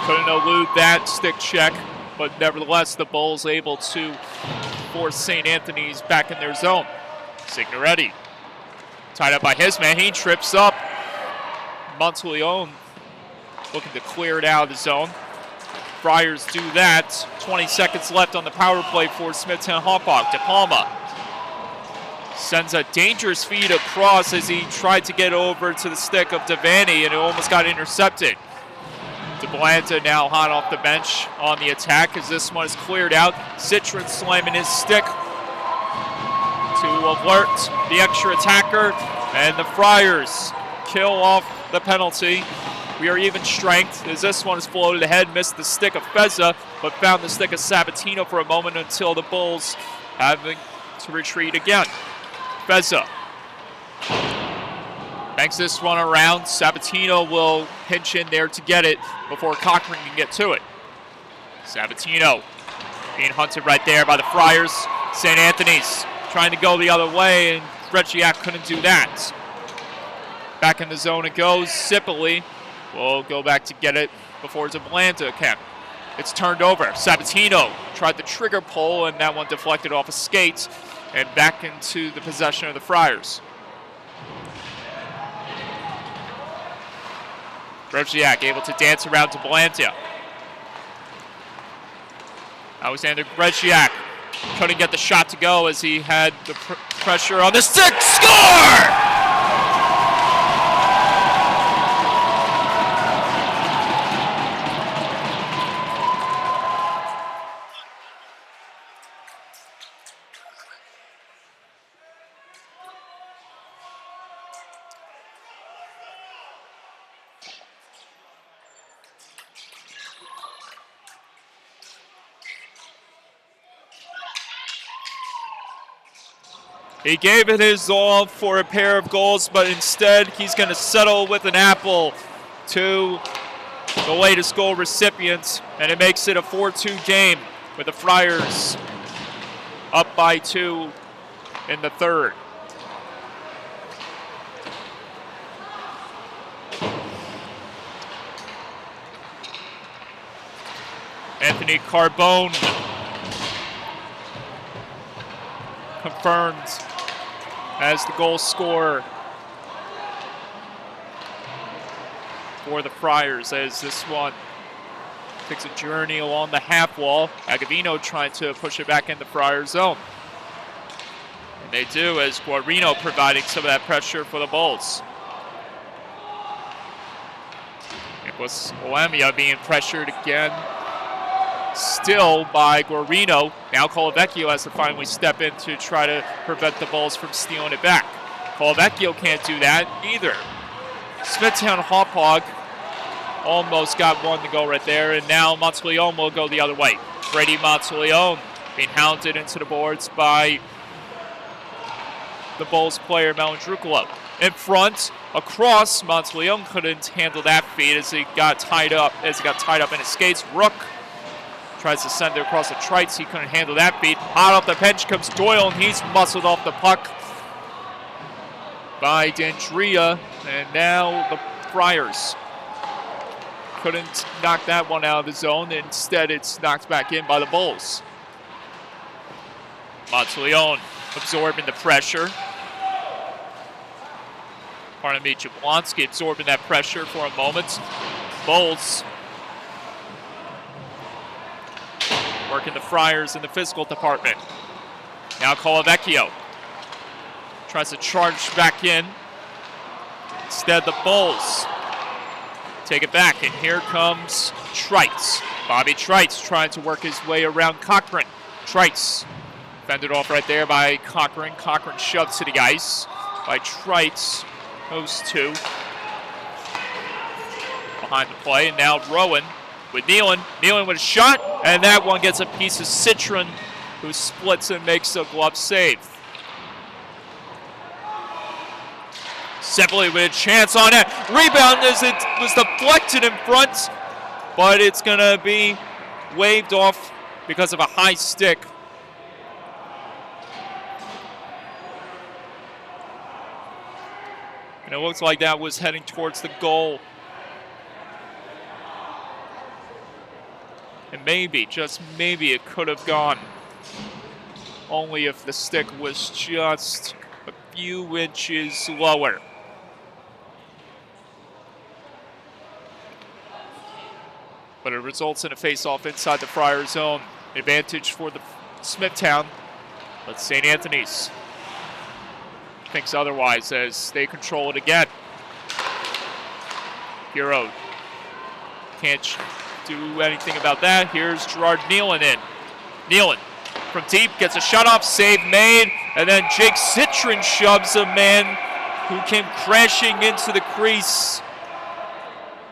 Couldn't elude that stick check, but nevertheless the Bulls able to force St. Anthony's back in their zone. Signoretti tied up by his man. He trips up. Monteleone looking to clear it out of the zone. Friars do that. 20 seconds left on the power play for Smithtown Hauppauge. DePalma sends a dangerous feed across as he tried to get over to the stick of Devaney, and it almost got intercepted. DeBlanta now hot off the bench on the attack as this one is cleared out. Citron slamming his stick to alert the extra attacker, and the Friars kill off the penalty. We are even strength as this one is floated ahead, missed the stick of Feza, but found the stick of Sabatino for a moment until the Bulls having to retreat again. Feza banks this one around. Sabatino will pinch in there to get it before Cochran can get to it. Sabatino being hunted right there by the Friars. St. Anthony's trying to go the other way, and Regiak couldn't do that. Back in the zone it goes. Sipoli will go back to get it before DeBlanta can. It's turned over. Sabatino tried the trigger pull, and that one deflected off a skate and back into the possession of the Friars. Regiak able to dance around DeBlanta. Alexander Regiak couldn't get the shot to go as he had the pressure on the stick. Score! He gave it his all for a pair of goals, but instead he's going to settle with an apple to the latest goal recipient, and it makes it a 4-2 game with the Friars up by 2 in the third. Anthony Carbone confirmed as the goal scorer for the Friars, as this one takes a journey along the half wall. Agavino trying to push it back in the Friars zone. And they do, as Guarino providing some of that pressure for the Bulls. Nicholas Olamia being pressured again, still by Guarino. Now Colavecchio has to finally step in to try to prevent the Bulls from stealing it back. Colavecchio can't do that either. Smithtown Hauppauge almost got one to go right there, and now Monteleone will go the other way. Brady Monteleone being hounded into the boards by the Bulls player Malandrucolo. In front, across, Monteleone couldn't handle that feed as he got tied up in his skates. Rook tries to send it across the trites. He couldn't handle that beat. Hot off the bench comes Doyle, and he's muscled off the puck by Dandria. And now the Friars couldn't knock that one out of the zone. Instead, it's knocked back in by the Bulls. Monteleone absorbing the pressure. Pardon me, Jablonski absorbing that pressure for a moment. Bulls working the Friars in the physical department. Now Colavecchio tries to charge back in. Instead, the Bulls take it back, and here comes Trites. Bobby Trites trying to work his way around Cochran. Trites fended off right there by Cochran. Cochran shoved to the ice by Trites. Those two behind the play, and now Rowan with Nealon. Nealon with a shot, and that one gets a piece of Citron, who splits and makes a glove save. Simply with a chance on it. Rebound as it was deflected in front, but it's going to be waved off because of a high stick. And it looks like that was heading towards the goal. And maybe, just maybe, it could have gone. Only if the stick was just a few inches lower. But it results in a face-off inside the Friar zone. Advantage for the Smithtown, but St. Anthony's thinks otherwise as they control it again. Hero can't do anything about that. Here's Gerard Nealon in. Nealon from deep gets a shot off, save made, and then Jake Citron shoves a man who came crashing into the crease.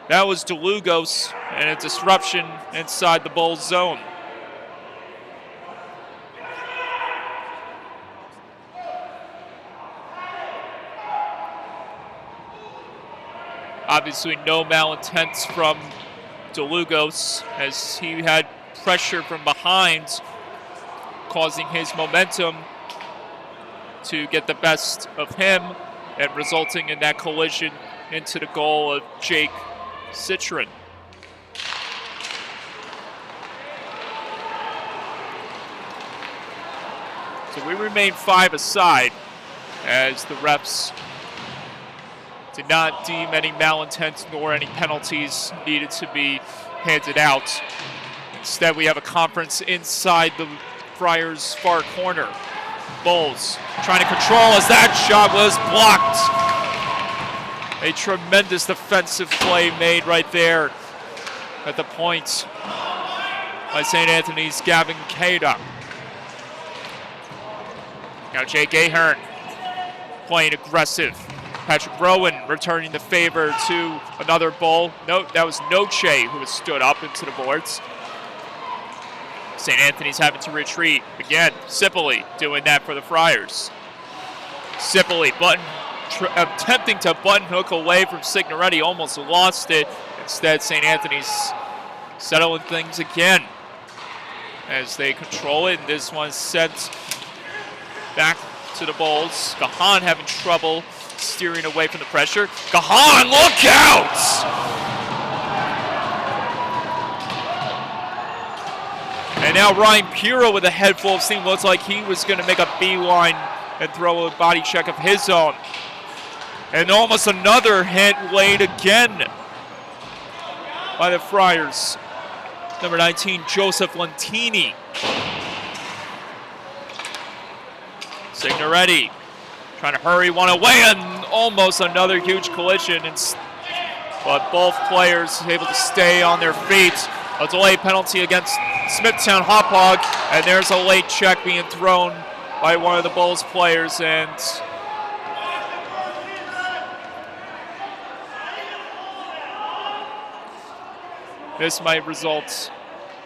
That was DeLugos, and a disruption inside the Bulls zone. Obviously no malintent from DeLugos as he had pressure from behind, causing his momentum to get the best of him and resulting in that collision into the goal of Jake Citron. So we remain 5 aside as the refs did not deem any malintent nor any penalties needed to be handed out. Instead, we have a conference inside the Friars' far corner. Bulls trying to control as that shot was blocked. A tremendous defensive play made right there at the point by St. Anthony's Gavin Cada. Now Jake Ahern playing aggressive. Patrick Rowan returning the favor to another Bull. Note that was Noche who was stood up into the boards. St. Anthony's having to retreat. Again, Sipoli doing that for the Friars. Sipoli attempting to button hook away from Signoretti, almost lost it. Instead, St. Anthony's settling things again as they control it. And this one's sent back to the Bulls. Gahan having trouble steering away from the pressure. Gahan, look out! And now Ryan Piro with a head full of steam. Looks like he was going to make a beeline and throw a body check of his own. And almost another hit laid again by the Friars. Number 19, Joseph Lentini. Signoretti trying to hurry one away, and almost another huge collision. But both players able to stay on their feet. A delay penalty against Smithtown Hauppauge, and there's a late check being thrown by one of the Bulls players, and this might result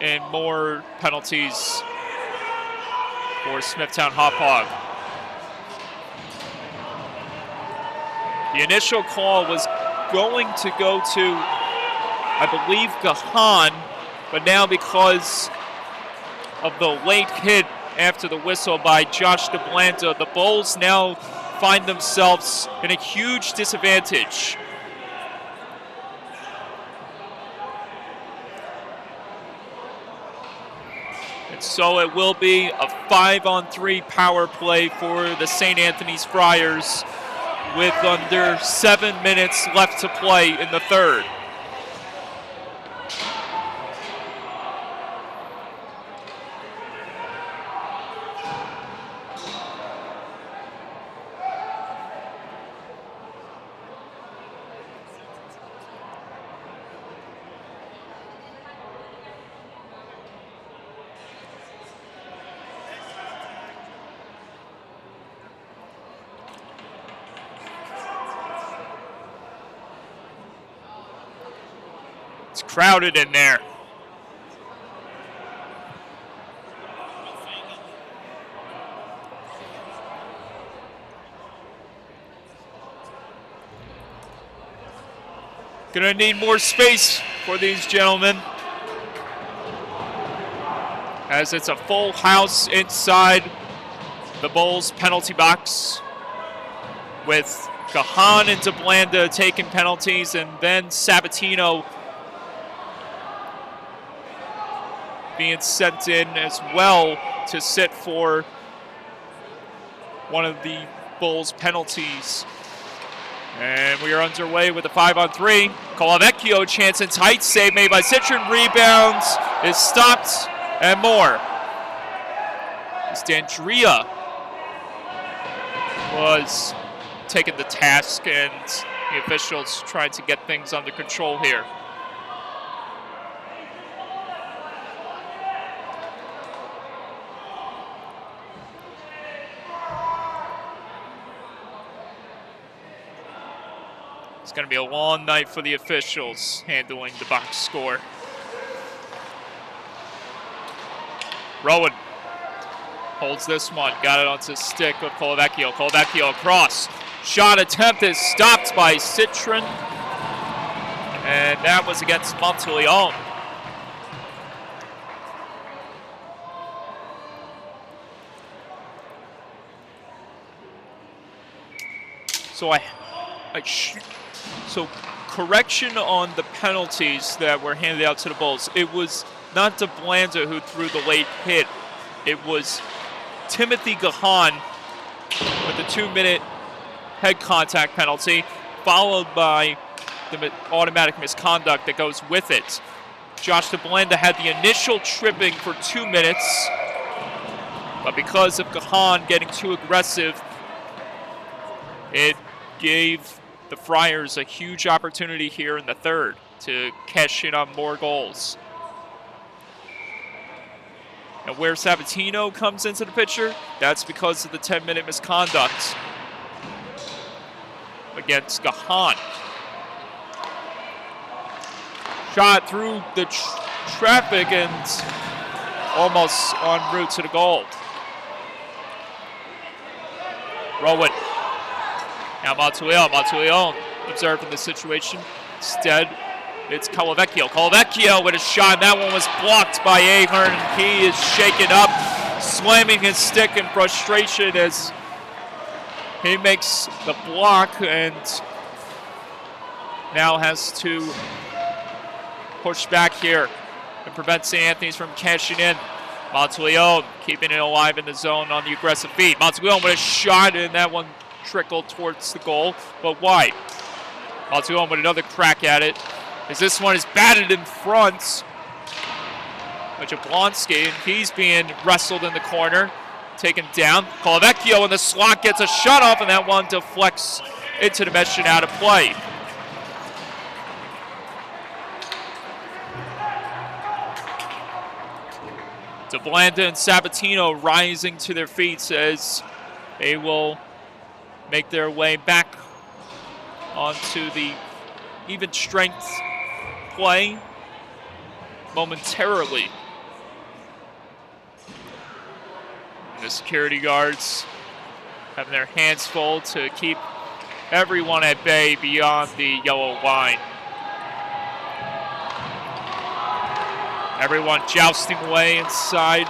in more penalties for Smithtown Hauppauge. The initial call was going to go to, I believe, Gahan, but now because of the late hit after the whistle by Josh DeBlanda, the Bulls now find themselves in a huge disadvantage. And so it will be a 5-on-3 power play for the St. Anthony's Friars with under 7 minutes left to play in the third. crowded in there. Gonna need more space for these gentlemen, as it's a full house inside the Bulls penalty box, with Gahan and DeBlanda taking penalties, and then Sabatino being sent in as well to sit for one of the Bulls penalties. And we are underway with a 5-on-3. Colavecchio chance and tight save made by Citron. Rebounds is stopped and more. As Dandria was taking the task, and the officials trying to get things under control here. It's going to be a long night for the officials handling the box score. Rowan holds this one, got it onto stick of Colavecchio. Colavecchio across. Shot attempt is stopped by Citron, and that was against Monteleone. So correction on the penalties that were handed out to the Bulls. It was not DeBlanda who threw the late hit. It was Timothy Gahan with the 2-minute head contact penalty, followed by the automatic misconduct that goes with it. Josh DeBlanda had the initial tripping for 2 minutes, but because of Gahan getting too aggressive, it gave the Friars a huge opportunity here in the third to cash in on more goals. And where Sabatino comes into the picture, that's because of the 10-minute misconduct against Gahan. Shot through the traffic and almost en route to the goal. Rowan. Now Monteleone observing the situation. Instead, it's Colavecchio. Colavecchio with a shot, and that one was blocked by Ahern. He is shaken up, slamming his stick in frustration as he makes the block and now has to push back here and prevent St. Anthony's from cashing in. Monteleone keeping it alive in the zone on the aggressive feet. Monteleone with a shot, and that one trickled towards the goal, but wide. Monteleone with another crack at it, as this one is batted in front by Jablonski, and he's being wrestled in the corner, taken down. Colavecchio in the slot gets a shot off, and that one deflects into the mesh and out of play. DeBlanda and Sabatino rising to their feet as they will make their way back onto the even strength play momentarily. And the security guards having their hands full to keep everyone at bay beyond the yellow line. Everyone jousting away inside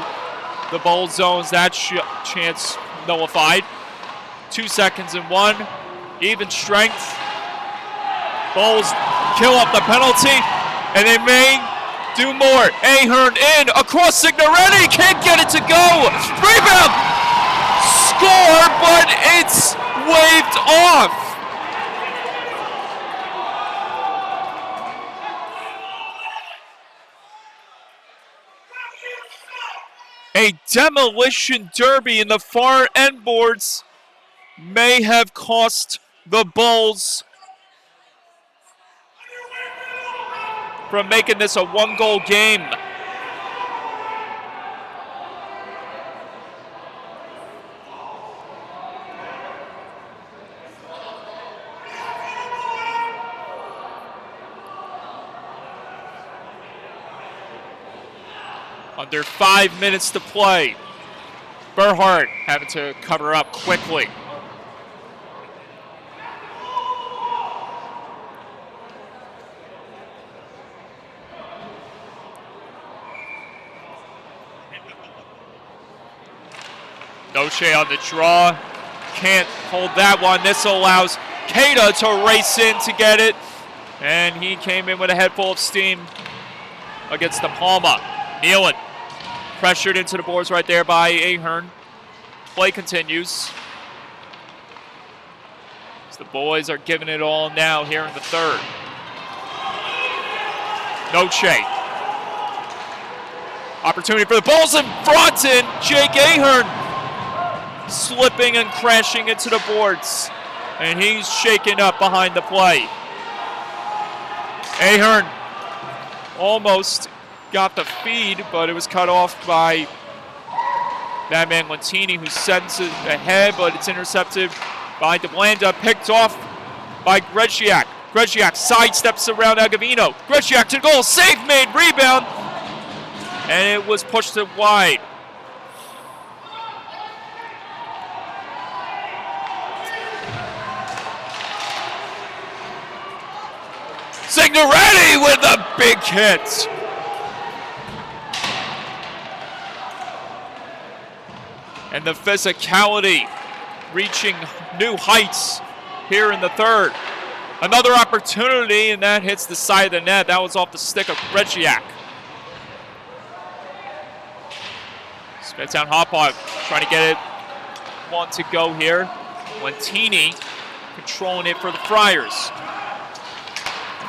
the bowl zones. That chance nullified. 2 seconds and one. Even strength. Bulls kill up the penalty, and they may do more. Ahern in, across Signoretti, can't get it to go. Rebound! Score, but it's waved off. A demolition derby in the far end boards may have cost the Bulls from making this a one-goal game. Under 5 minutes to play. Berhardt having to cover up quickly. Noche on the draw. Can't hold that one. This allows Keita to race in to get it. And he came in with a head full of steam against the Palma. Nealon pressured into the boards right there by Ahern. Play continues. As the boys are giving it all now here in the third. Noche. Opportunity for the balls in front, and Jake Ahern slipping and crashing into the boards. And he's shaken up behind the play. Ahern almost got the feed, but it was cut off by that man Lentini, who sends it ahead, but it's intercepted by DeBlanda, picked off by Gredziak. Gredziak sidesteps around Agavino. Gredziak to the goal, save made, rebound, and it was pushed it wide. Signoretti with a big hit. And the physicality reaching new heights here in the third. Another opportunity, and that hits the side of the net. That was off the stick of Gredziak. Smithtown Hauppauge trying to get it one to go here. Lentini controlling it for the Friars.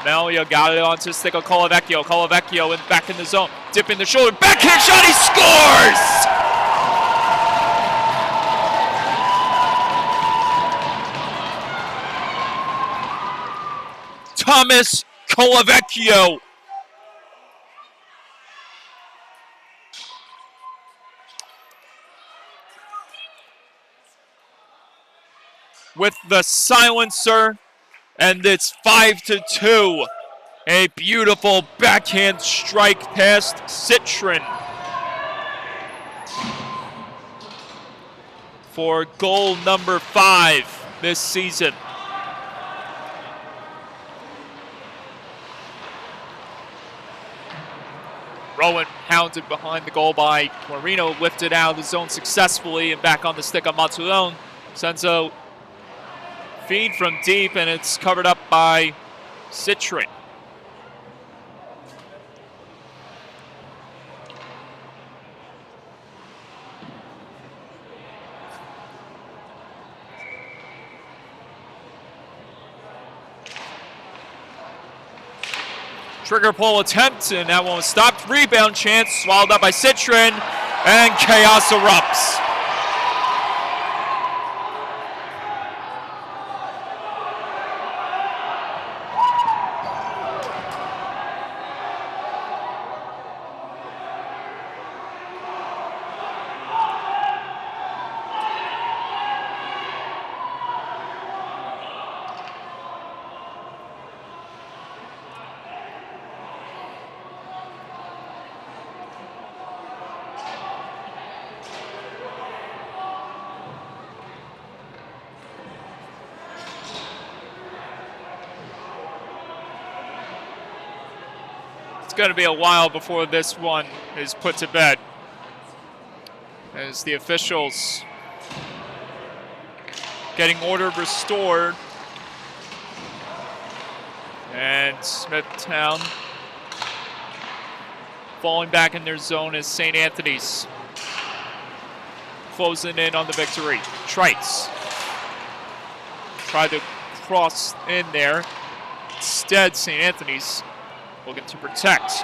Melia got it onto the stick of Colavecchio. Colavecchio back in the zone. Dipping the shoulder. Backhand shot. He scores! Thomas Colavecchio. With the silencer. And it's 5-2. A beautiful backhand strike past Citron for goal number 5 this season. Rowan hounded behind the goal by Marino, lifted out of the zone successfully and back on the stick of Matulon. Sends a feed from deep, and it's covered up by Citron. Trigger pull attempt, and that one was stopped. Rebound chance, swallowed up by Citron, and chaos erupts. It's going to be a while before this one is put to bed, as the officials getting order restored, and Smithtown falling back in their zone as St. Anthony's closing in on the victory. Trites tried to cross in there. Instead, St. Anthony's looking to protect.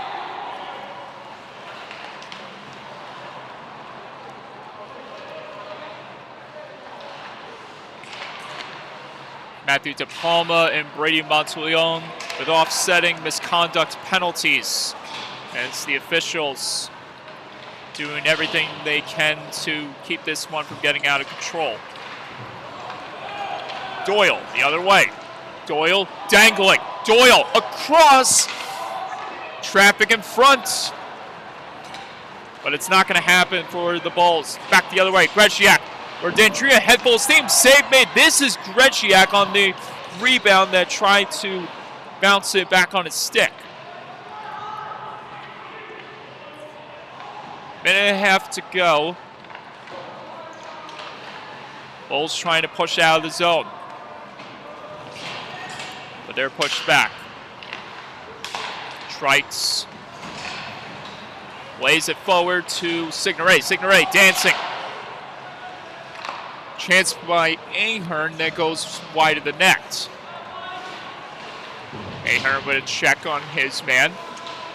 Matthew De Palma and Brady Monteleone with offsetting misconduct penalties, as the officials doing everything they can to keep this one from getting out of control. Doyle the other way. Doyle dangling. Doyle across. Traffic in front. but it's not going to happen for the Bulls. Back the other way, Greciak, or Dandria, head full steam, save made. This is Greciak on the rebound that tried to bounce it back on his stick. Minute and a half to go. Bulls trying to push out of the zone, but they're pushed back. Trites lays it forward to Signoret. Signoret dancing. Chance by Ahern that goes wide of the net. Ahern with a check on his man.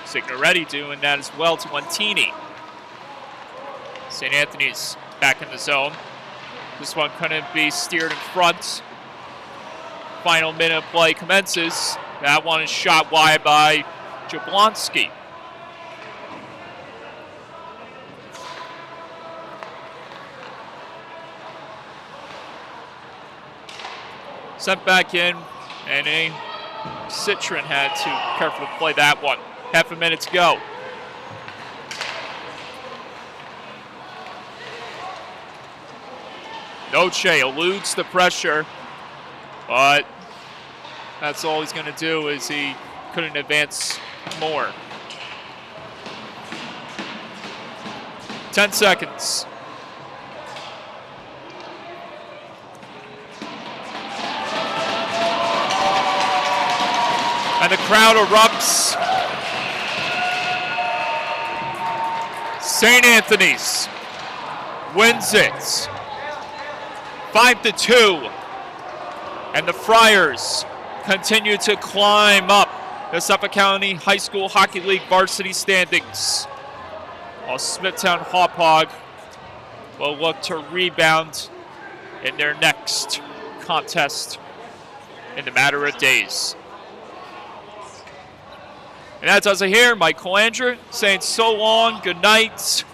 Signoretti doing that as well to Montini. St. Anthony's back in the zone. This one couldn't be steered in front. Final minute of play commences. That one is shot wide by Jablonski. Sent back in, and Citron had to carefully play that one. Half a minute to go. Noche eludes the pressure, but that's all he's going to do, is he couldn't advance more. 10 seconds. And the crowd erupts. St. Anthony's wins it 5-2. And the Friars continue to climb up the Suffolk County High School Hockey League varsity standings, while Smithtown Hauppauge will look to rebound in their next contest in a matter of days. And that does it here. Mike Calandra saying so long, good night.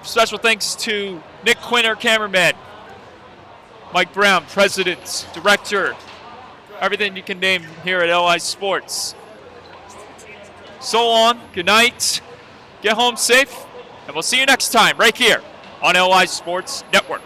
Special thanks to Nick Quinn, our cameraman. Mike Brown, president, director, everything you can name here at LI Sports. So long, good night, get home safe, and we'll see you next time right here on LI Sports Network.